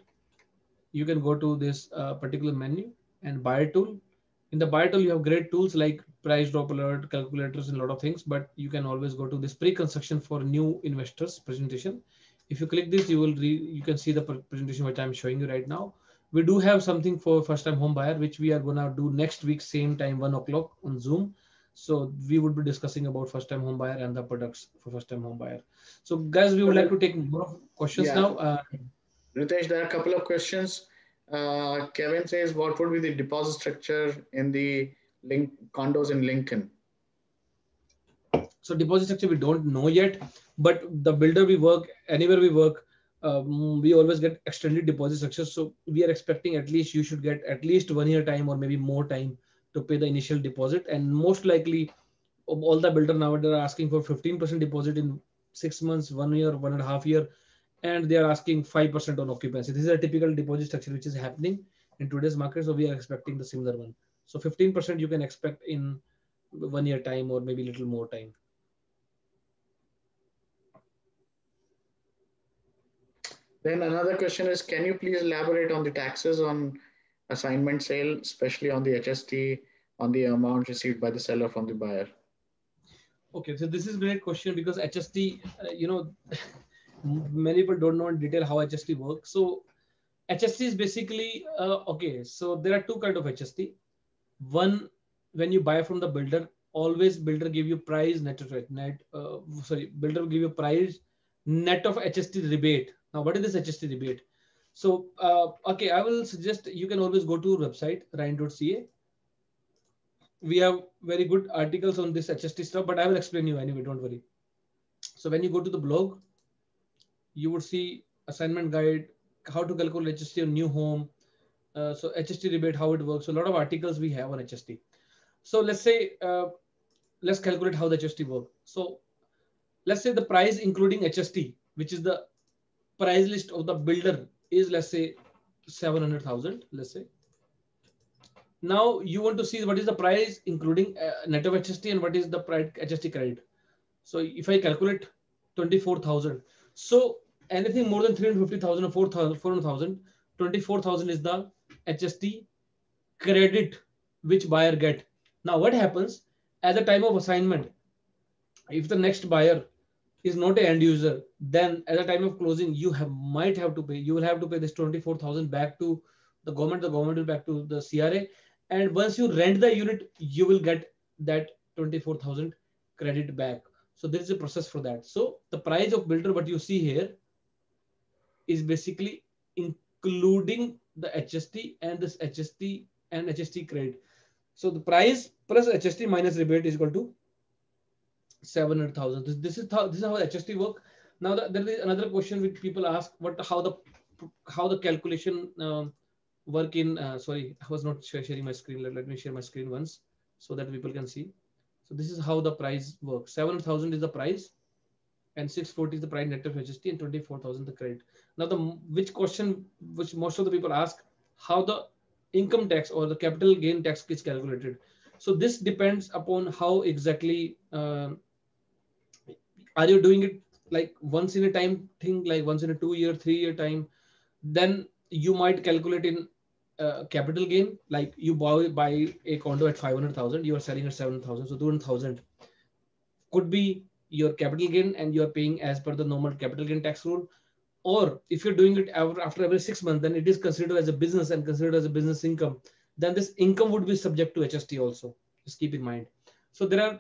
you can go to this particular menu and buyer tool. In the buyer tool, you have great tools like price drop alert, calculators, and a lot of things. But you can always go to this pre-construction for new investors presentation. If you click this, you can see the presentation which I'm showing you right now. We do have something for first-time home buyer, which we are gonna do next week, same time, 1 o'clock on Zoom. So we would be discussing about first-time home buyer and the products for first-time home buyer. So guys, we would like to take more questions Yeah, now. Ritesh, there are a couple of questions. Kevin says, what would be the deposit structure in the condos in Lincoln? So deposit structure we don't know yet, but the builder we work, anywhere we work, we always get extended deposit structure. So we are expecting at least you should get at least 1 year time or maybe more time to pay the initial deposit. And most likely all the builder nowadays are asking for 15% deposit in 6 months, 1 year, 1.5 year, and they are asking 5% on occupancy. This is a typical deposit structure which is happening in today's market. So we are expecting the similar one. So 15% you can expect in 1 year time or maybe a little more time. Then another question is, can you please elaborate on the taxes on assignment sale, especially on the HST, on the amount received by the seller from the buyer? Okay, so this is a great question because HST, many people don't know in detail how HST works. So HST is basically, okay, so there are two kinds of HST. One, when you buy from the builder, always builder give you price net of net, builder will give you price net of HST rebate. Now, what is this HST rebate? So, okay, I will suggest you can always go to website, ryan.ca. We have very good articles on this HST stuff, but I will explain you anyway, don't worry. So when you go to the blog, you would see assignment guide, how to calculate HST on new home. So HST rebate, how it works. So a lot of articles we have on HST. So let's say, let's calculate how the HST work. So let's say the price including HST, which is the price list of the builder, is let's say 700,000, let's say. Now you want to see what is the price including net of HST and what is the price HST credit. So if I calculate 24,000, so anything more than 350,000 or 400,000, 24,000 is the HST credit which buyer get. Now what happens at the time of assignment? If the next buyer is not an end user, then at the time of closing, might have to pay. You will have to pay this 24,000 back to the government. The government will back to the CRA. And once you rent the unit, you will get that 24,000 credit back. So there is a process for that. So the price of builder, what you see here, is basically including the HST and this HST and HST credit. So the price plus HST minus rebate is equal to 700,000. This is how HST work. Now there is another question which people ask: how the calculation work in? Sorry, I was not sharing my screen. Let me share my screen once so that people can see. So this is how the price works. 700,000 is the price, and 640 is the price net of HST, and 24,000 the credit. Now which question which most of the people ask: how the income tax or the capital gain tax is calculated. So this depends upon how exactly. Are you doing it like once in a time thing, like once in a 2 year, 3 year time? Then you might calculate in capital gain, like you buy a condo at 500,000, you are selling at 7,000, so 200,000 could be your capital gain, and you are paying as per the normal capital gain tax rule. Or if you're doing it after every 6 months, then it is considered as a business and considered as a business income. Then this income would be subject to HST also. Just keep in mind. So there are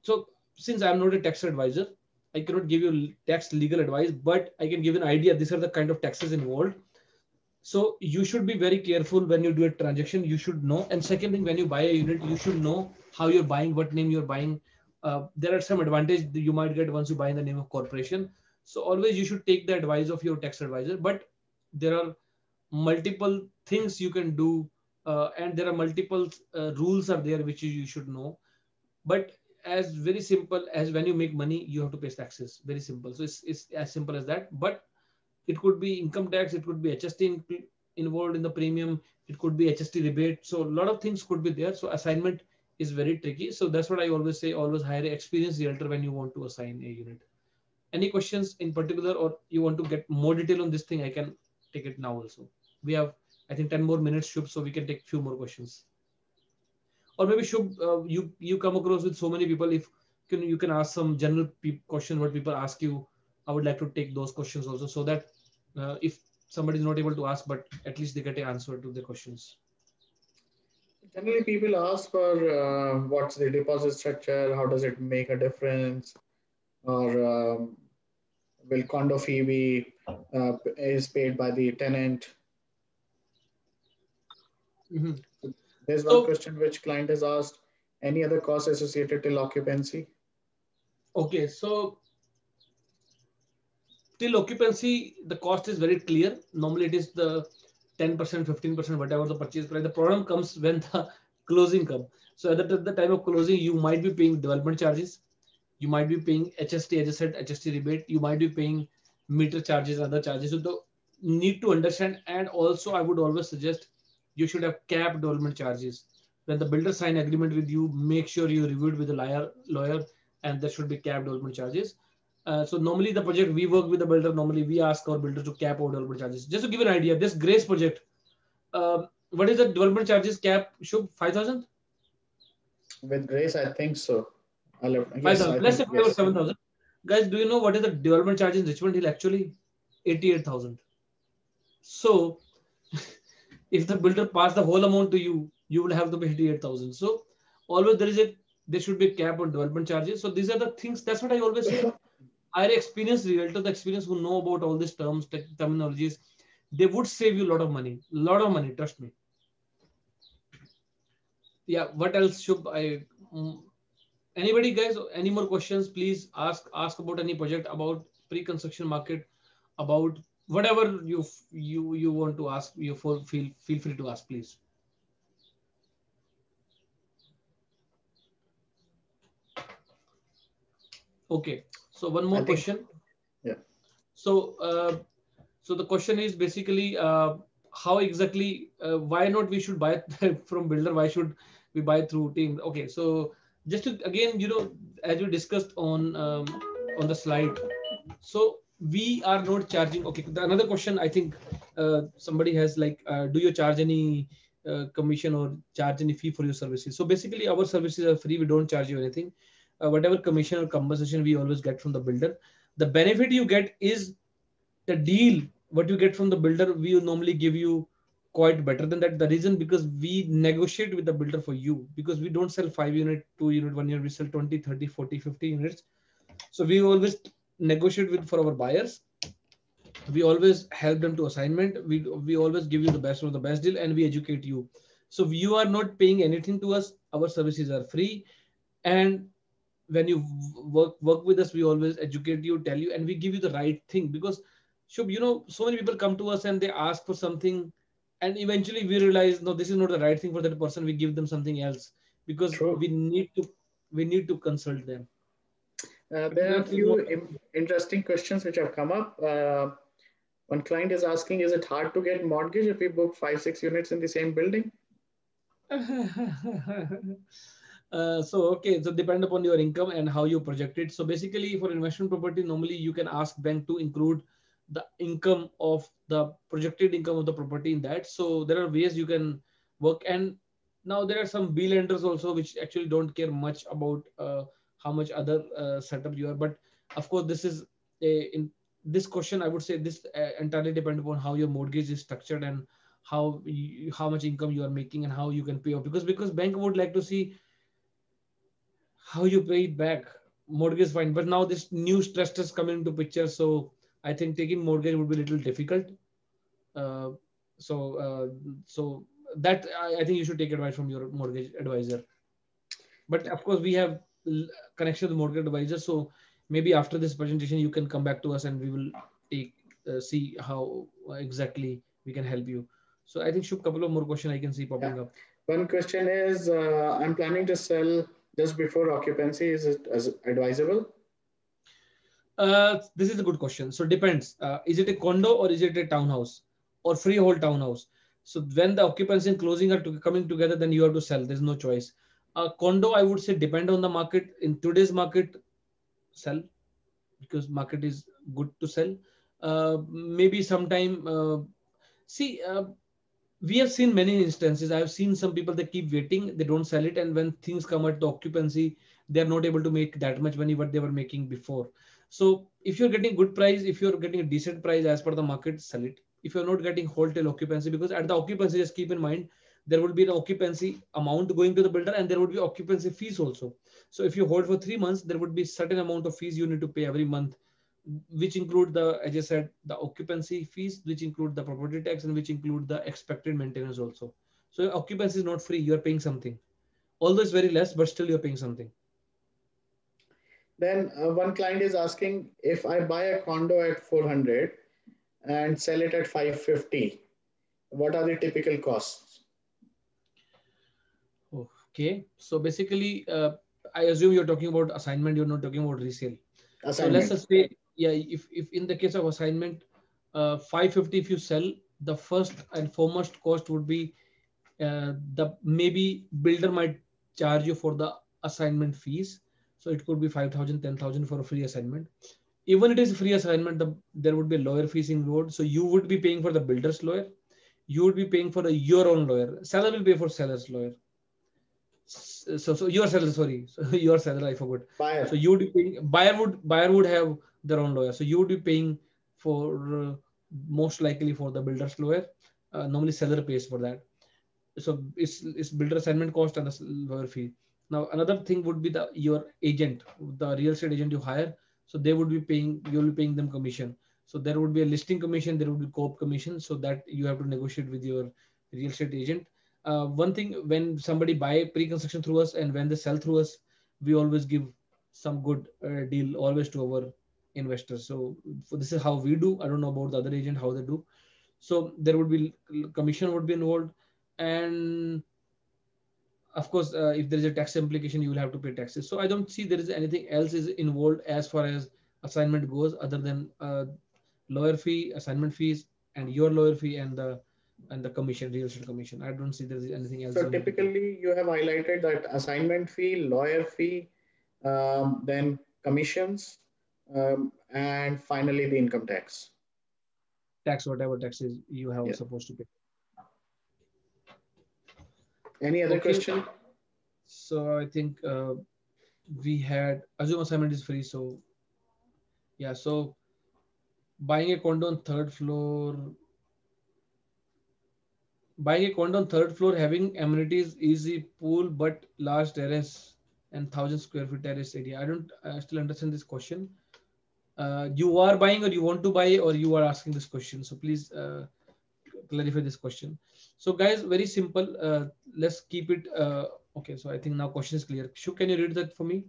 so since I'm not a tax advisor, I cannot give you tax legal advice, but I can give an idea. These are the kind of taxes involved. So you should be very careful when you do a transaction. You should know. And second thing, when you buy a unit, you should know how you're buying, what name you're buying. There are some advantages you might get once you buy in the name of corporation. So always you should take the advice of your tax advisor. But there are multiple things you can do, and there are multiple rules are there which you should know. But as very simple as when you make money, you have to pay taxes. Very simple. So it's as simple as that. But it could be income tax, it could be HST involved in the premium, it could be HST rebate. So a lot of things could be there. So assignment is very tricky. So that's what I always say, always hire an experienced realtor when you want to assign a unit. Any questions in particular, or you want to get more detail on this thing? I can take it now also. We have, I think, 10 more minutes, Shubh, so we can take few more questions. Or maybe Shubh, you come across with so many people. If you can ask some general question what people ask you. I would like to take those questions also, so that if somebody is not able to ask, but at least they get an answer to the questions. Generally, people ask for what's the deposit structure, how does it make a difference, or will condo fee be is paid by the tenant. Mhm. There's one So, question which client has asked: any other costs associated till occupancy? okay, so till occupancy, the cost is very clear. Normally, it is the 10%, 15%, whatever the purchase price. The problem comes when the closing come. So at the time of closing, you might be paying development charges. You might be paying HST, as I said, HST rebate. You might be paying meter charges, other charges. So the need to understand, and also I would always suggest you should have capped development charges. When the builder sign agreement with you, make sure you review it with the lawyer, and there should be capped development charges. So normally the project we work with the builder, normally we ask our builder to cap our development charges. Just to give an idea, this Grace project, what is the development charges cap? Should 5,000? With Grace, I think so. Yes, 5,000. I Let's think say 5 or yes. 7,000. Guys, do you know what is the development charge in Richmond Hill? Actually, 88,000. So if the builder pass the whole amount to you, you will have to pay 88,000. So always there should be a cap on development charges. So these are the things. That's what I always say. I experienced realtor, the experience who know about all these terms, terminologies, they would save you a lot of money. A lot of money, trust me. Yeah, what else should I anybody guys, any more questions? Please ask about any project, about pre-construction market, about whatever you want to ask. You feel free to ask, please. Okay, so one I more think question. yeah. So so the question is basically how exactly why not we should buy from builder? Why should we buy through team? Okay, so just to again, as we discussed on the slide, so we are not charging. Okay, another question I think somebody has, like, do you charge any commission or charge any fee for your services? So basically, our services are free. We don't charge you anything. Whatever commission or compensation we always get from the builder, the benefit you get is the deal. What you get from the builder, we normally give you quite better than that. The reason, because we negotiate with the builder for you, because we don't sell 5 unit, 2 unit, 1 unit. We sell 20, 30, 40, 50 units. So we always negotiate with for our buyers. We always help them to assignment. We always give you the best of the best deal, and we educate you. So you are not paying anything to us. Our services are free. And when you work with us, we always educate you, tell you, and we give you the right thing. Because Shubh, so many people come to us and they ask for something, and eventually we realize, no, this is not the right thing for that person. We give them something else, because True. we need to consult them. There are a Few more. few interesting questions which have come up. One client is asking, is it hard to get mortgage if we book 5, 6 units in the same building? So okay, so depend upon your income and how you project it. So basically, for investment property, normally you can ask bank to include the income of the projected income of the property in that. So there are ways you can work. And now there are some B lenders also which actually don't care much about how much other setup you are. But of course, this is in this question, I would say this entirely depend upon how your mortgage is structured, and how much income you are making, and how you can pay off. Because bank would like to see how you pay it back. Mortgage is fine, but now this new stress test coming into picture. So I think taking mortgage would be a little difficult. Uh, so that I think you should take advice from your mortgage advisor. But of course, we have connection with mortgage advisor. So maybe after this presentation, you can come back to us and we will take see how exactly we can help you. So I think should couple of more questions I can see Yeah. popping up. One question is, I'm planning to sell just before occupancy. Is it as advisable? This is a good question. So depends. Is it a condo or is it a townhouse or freehold townhouse? So when the occupancy and closing are coming together, then you have to sell. There's no choice. Condo, I would say depend on the market. In today's market, sell, because market is good to sell. Maybe sometime, see, we have seen many instances. I've seen some people that keep waiting, they don't sell it, and when things come at the occupancy, they are not able to make that much money what they were making before. So if you're getting good price, if you're getting a decent price as per the market, sell it. If you're not getting wholesale occupancy, because at the occupancy, just keep in mind there would be the occupancy amount going to the builder, and there would be occupancy fees also. So if you hold for 3 months, there would be certain amount of fees you need to pay every month, which include the, as I said, the occupancy fees, which include the property tax, and which include the expected maintenance also. So occupancy is not free; you are paying something. Although it's very less, but still you're paying something. Then one client is asking, if I buy a condo at 400 and sell it at 550, what are the typical costs? Okay, so basically, I assume you're talking about assignment. You're not talking about resale. So let's Assignment. just say, yeah, if in the case of assignment, 550, if you sell, the first and foremost cost would be the maybe builder might charge you for the assignment fees. So it could be 5,000, 10,000 for a free assignment. Even it is a free assignment, there would be lawyer fees involved. So you would be paying for the builder's lawyer. You would be paying for your own lawyer. Seller will pay for seller's lawyer. So your seller, sorry, so your seller, I forgot. So Buyer. you would be paying, buyer would have their own lawyer. So you would be paying for most likely for the builder's lawyer. Normally seller pays for that. So it's builder assignment cost and the lawyer fee. Now another thing would be the your agent, the real estate agent you hire. So they would be paying, you'll be paying them commission. So there would be a listing commission, there would be co-op commission, so that you have to negotiate with your real estate agent. One thing, when somebody buy pre-construction through us and when they sell through us, we always give some good deal always to our investors. So for, this is how we do. I don't know about the other agent how they do. So there would be commission would be involved, and of course, if there is a tax implication, you will have to pay taxes. So I don't see there is anything else is involved as far as assignment goes, other than lawyer fee, assignment fees, and your lawyer fee, and the commission, real estate commission. I don't see there is anything else So you need to pay. typically, you have highlighted that assignment fee, lawyer fee, then commissions, and finally the income tax. Tax, whatever taxes you have Yeah. supposed to pay. Any other Okay, question? so I think we had assume assignment is free. So yeah, so buying a condo on third floor, buying a condo on third floor having amenities, easy pool, but large terrace and 1,000 square feet terrace area. I don't still understand this question. You are buying, or you want to buy, or you are asking this question. So please clarify this question. So guys, very simple. Let's keep it. Okay, so I think now question is clear. Shu, can you read that for me?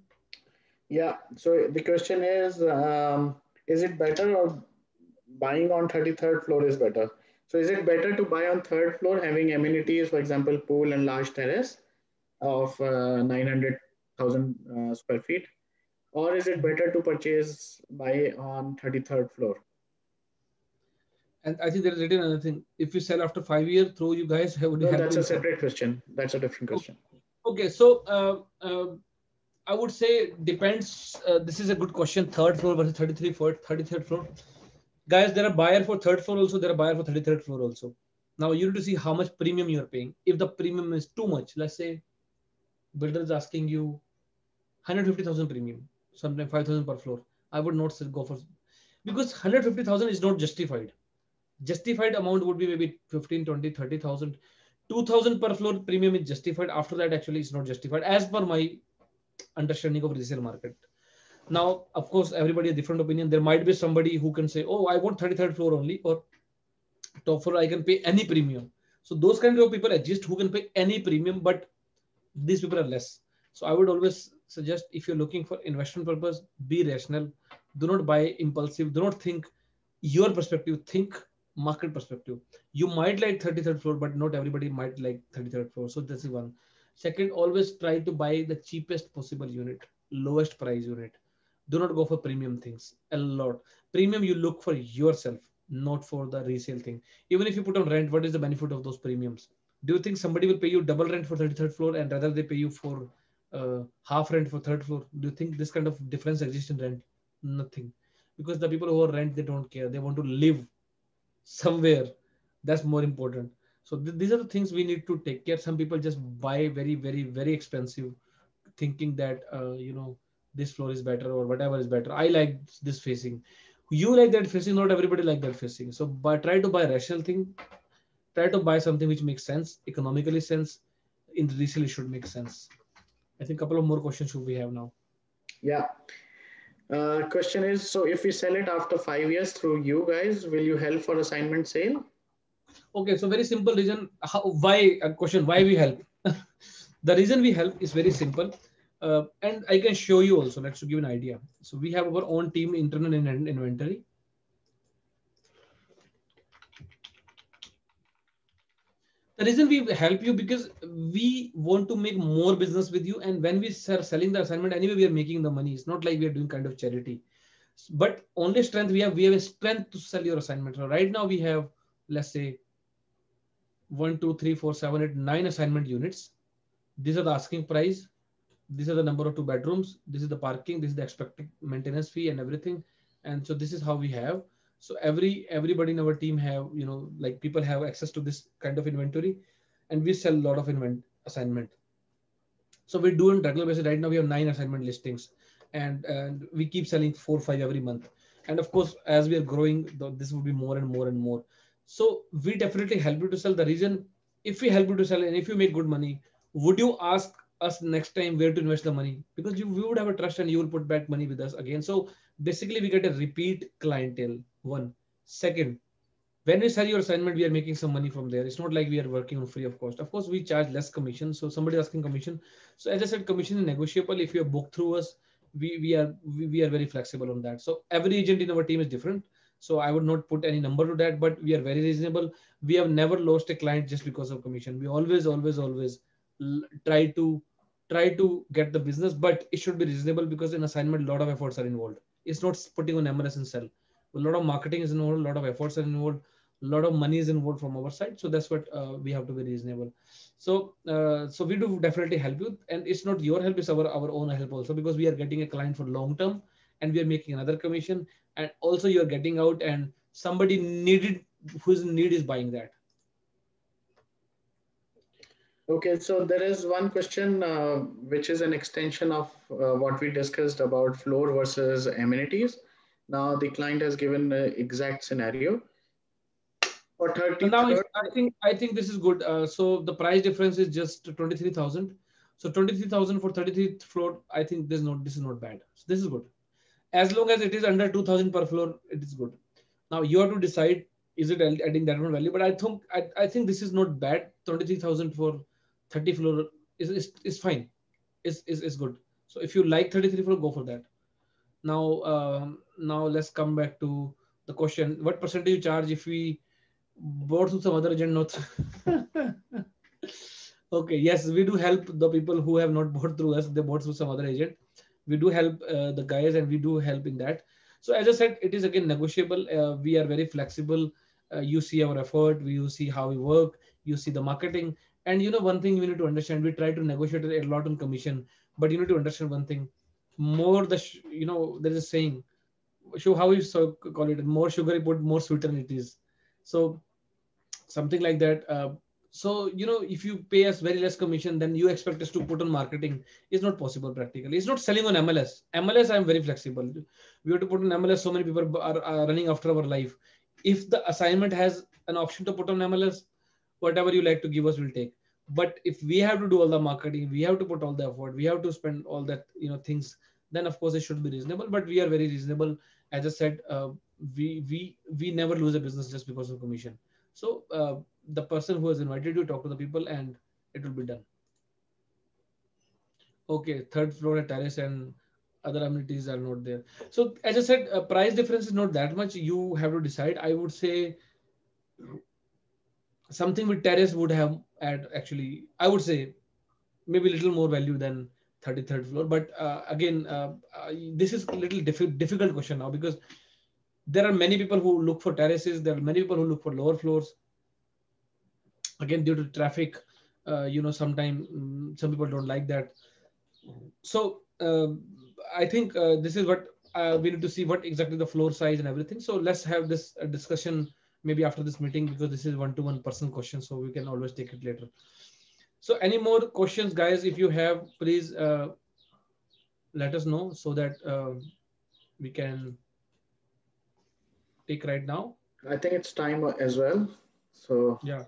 Yeah. So the question is it better or buying on 33rd floor is better? So is it better to buy on third floor having amenities, for example, pool and large terrace of 900,000 square feet? Or is it better to purchase buy on 33rd floor? And I think there is written another thing. If you sell after 5 years, through you guys have would No, have to that's a inform. separate question. That's a different question. Okay, so I would say depends. This is a good question. Third floor versus 33 floor, 33rd floor. Guys, there are buyer for third floor also. There are buyer for 33rd floor also. Now you need to see how much premium you are paying. If the premium is too much, let's say builder is asking you 150,000 premium, sometimes 5,000 per floor. I would not say go for, because 150,000 is not justified. Justified amount would be maybe 15, 20, 30,000. 2,000 per floor premium is justified. After that, actually, it's not justified as per my understanding of resale market. Now, of course, everybody has different opinion. There might be somebody who can say, "Oh, I want 33rd floor only," or top floor I can pay any premium. So those kind of people exist who can pay any premium, but these people are less. So I would always suggest, if you're looking for investment purpose, be rational. Do not buy impulsive. Do not think your perspective. Think market perspective. You might like 33rd floor, but not everybody might like 33rd floor. So this is one. Second, always try to buy the cheapest possible unit, lowest price unit. Do not go for premium things a lot. Premium you look for yourself, not for the resale thing. Even if you put on rent, what is the benefit of those premiums? Do you think somebody will pay you double rent for 33rd floor and rather they pay you for half rent for third floor? Do you think this kind of difference exists in rent? Nothing. Because the people who are rent, they don't care. They want to live somewhere. That's more important. So these are the things we need to take care. Some people just buy very, very, very expensive, thinking that this floor is better or whatever is better. I like this facing. You like that facing. Not everybody like that facing. So, but try to buy a rational thing. Try to buy something which makes sense, economically sense. In resale, it should make sense. I think a couple of more questions should we have now. Yeah. Question is, so if we sell it after 5 years through you guys, will you help for assignment sale? Okay, so very simple reason. Why a question? Why we help? The reason we help is very simple, and I can show you also. Let's give you an idea. So we have our own team, internal inventory. The reason we help you because we want to make more business with you, and when we are selling the assignment, anyway, we are making the money. It's not like we are doing kind of charity. But only strength we have a strength to sell your assignment. So right now we have, let's say, 1, 2, 3, 4, 7, 8, 9 assignment units. These are the asking price. These are the number of 2 bedrooms. This is the parking. This is the expected maintenance fee and everything. And so this is how we have. So everybody in our team have, like people have access to this kind of inventory, and we sell a lot of assignment. So we do on regular basis. Right now we have 9 assignment listings, and we keep selling 4, 5 every month. And of course, as we are growing, this will be more and more and more. So we definitely help you to sell. The reason, if we help you to sell and if you make good money, would you ask us next time where to invest the money? Because we would have a trust and you will put back money with us again. So basically, we get a repeat clientele. One. Second, when we sell your assignment, we are making some money from there. It's not like we are working on free of cost. Of course, we charge less commission. So somebody asking commission. So as I said, commission is negotiable. If you are booked through us, we are very flexible on that. So every agent in our team is different. So I would not put any number to that, but we are very reasonable. We have never lost a client just because of commission. We always try to get the business, but it should be reasonable because in assignment, a lot of efforts are involved. It's not putting on MLS and sell. A lot of marketing is involved, a lot of efforts are involved, a lot of money is involved from our side. So that's what we have to be reasonable. So we do definitely help you, and it's not your help, it's our own help also, because we are getting a client for long term, and we are making another commission, and also you're getting out, and somebody needed whose need is buying that. Okay, so there is one question which is an extension of what we discussed about floor versus amenities. Now the client has given the exact scenario for And now 33rd. I think this is good. So the price difference is just 23,000. So 23,000 for 33th floor. I think this is not bad. So this is good. As long as it is under 2,000 per floor, it is good. Now you have to decide, is it adding that much value? But I think this is not bad. 23,000 for 30 floor is fine. Is good. So if you like 33 floor, go for that. Now let's come back to the question: what percentage you charge if we bought through some other agent? Not. Okay, yes, we do help the people who have not bought through us. They bought through some other agent. We do help the guys, and we do help in that. So as I said, it is again negotiable. We are very flexible. You see our effort. You see how we work. You see the marketing. And one thing you need to understand: we try to negotiate a lot on commission, but you need to understand one thing: more there is a saying. So how you call it? More sugar you put, more sweeter it is. So something like that. So if you pay us very less commission, then you expect us to put on marketing. It's not possible practically. It's not selling on MLS. I'm very flexible. We have to put on MLS. So many people are running after our life. If the assignment has an option to put on MLS, whatever you like to give us, we'll take. But if we have to do all the marketing, we have to put all the effort, we have to spend all that things, then of course it should be reasonable. But we are very reasonable. As I said, we never lose a business just because of commission. So the person who has invited you, talk to the people, and it will be done. Okay, third floor at terrace and other amenities are not there. So as I said, price difference is not that much. You have to decide. I would say something with terrace would have at actually, I would say maybe a little more value than 33rd floor. But again, this is a little difficult question now, because there are many people who look for terraces. There are many people who look for lower floors. again, due to traffic, sometimes some people don't like that. So I think this is what we need to see, what exactly the floor size and everything. So let's have this discussion maybe after this meeting, because this is one-to-one person question, so we can always take it later. So any more questions, guys? If you have, please let us know so that we can take right now. I think it's time as well. So Yeah.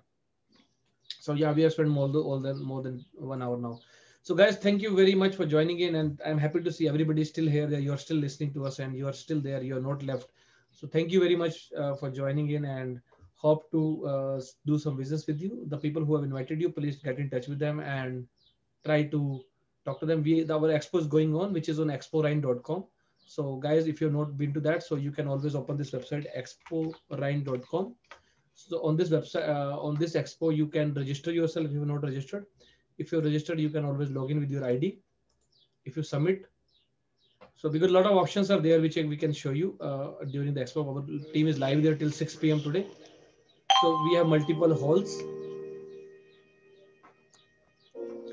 So yeah, we have spent more than 1 hour now. So guys, thank you very much for joining in, and I'm happy to see everybody still here. That you're still listening to us and you are still there. You're not left. So thank you very much for joining in, and hope to do some business with you. The people who have invited you, please get in touch with them and try to talk to them. Our expo is going on, which is on exporhine.com. So guys, if you've not been to that, so you can always open this website, exporhine.com. So on this website, on this expo, you can register yourself if you're not registered. If you're registered, you can always log in with your ID. If you submit, so because a lot of options are there which we can show you during the expo. Our team is live there till 6 p.m. today. So we have multiple halls.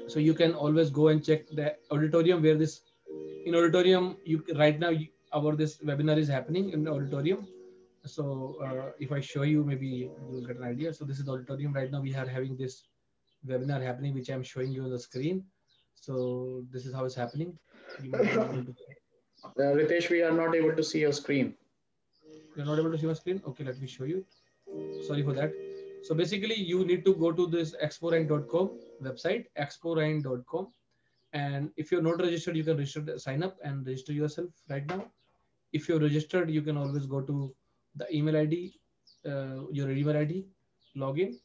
So you can always go and check the auditorium where this, in auditorium, you right now our this webinar is happening in the auditorium. So if I show you, maybe you'll get an idea. So this is the auditorium. Right now we are having this webinar happening, which I'm showing you on the screen. So this is how it's happening. You might be able to. Ritesh, we are not able to see your screen. You're not able to see my screen? Okay, let me show you. Sorry for that. So basically, you need to go to this exporhine.com website, exporhine.com. And if you're not registered, you can register, sign up and register yourself right now. If you're registered, you can always go to the email ID, your email ID, login.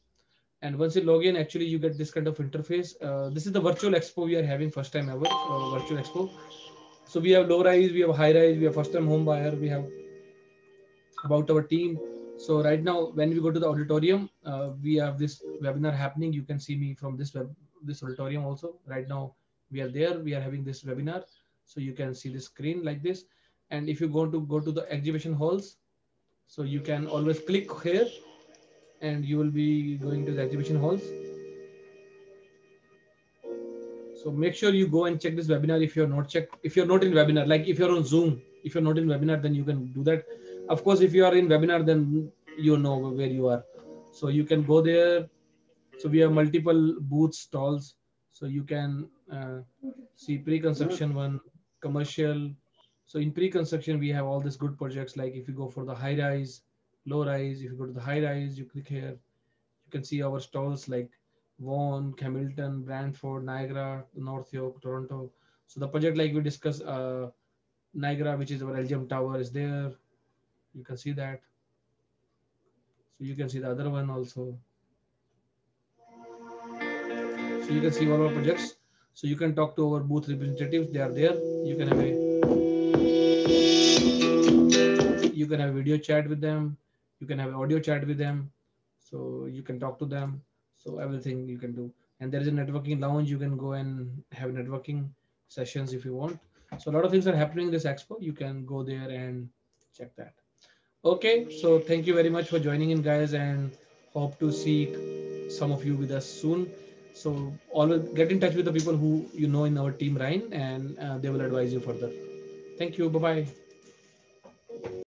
And once you log in, actually, you get this kind of interface. This is the virtual expo we are having, first time ever, virtual expo. So we have low rise, we have high rise, we have first time home buyer, we have about our team. So right now, when we go to the auditorium, we have this webinar happening. You can see me from this auditorium also. Right now, we are there. We are having this webinar. So you can see the screen like this. And if you go to the exhibition halls, so you can always click here, and you will be going to the exhibition halls. So make sure you go and check this webinar if you're not checked. If you're not in webinar, like if you're on Zoom, if you're not in webinar, then you can do that. Of course, if you are in webinar, then you know where you are. So you can go there. So we have multiple booth stalls. So you can see pre-construction one, commercial. So in pre-construction, we have all these good projects. Like if you go for the high rise, low rise, if you go to the high rise, you click here. You can see our stalls like Vaughan, Hamilton, Brantford, Niagara, North York, Toronto. So the project like we discussed, Niagara, which is our LGM tower, is there. You can see that. So you can see the other one also. So you can see all our projects. So you can talk to our booth representatives. They are there. You can have a video chat with them. You can have an audio chat with them. So you can talk to them. So everything you can do. And there is a networking lounge. You can go and have networking sessions if you want. So a lot of things are happening in this expo. You can go there and check that. Okay, so thank you very much for joining in, guys, and hope to see some of you with us soon. So always get in touch with the people who you know in our team, Ryan, and they will advise you further. Thank you. Bye bye.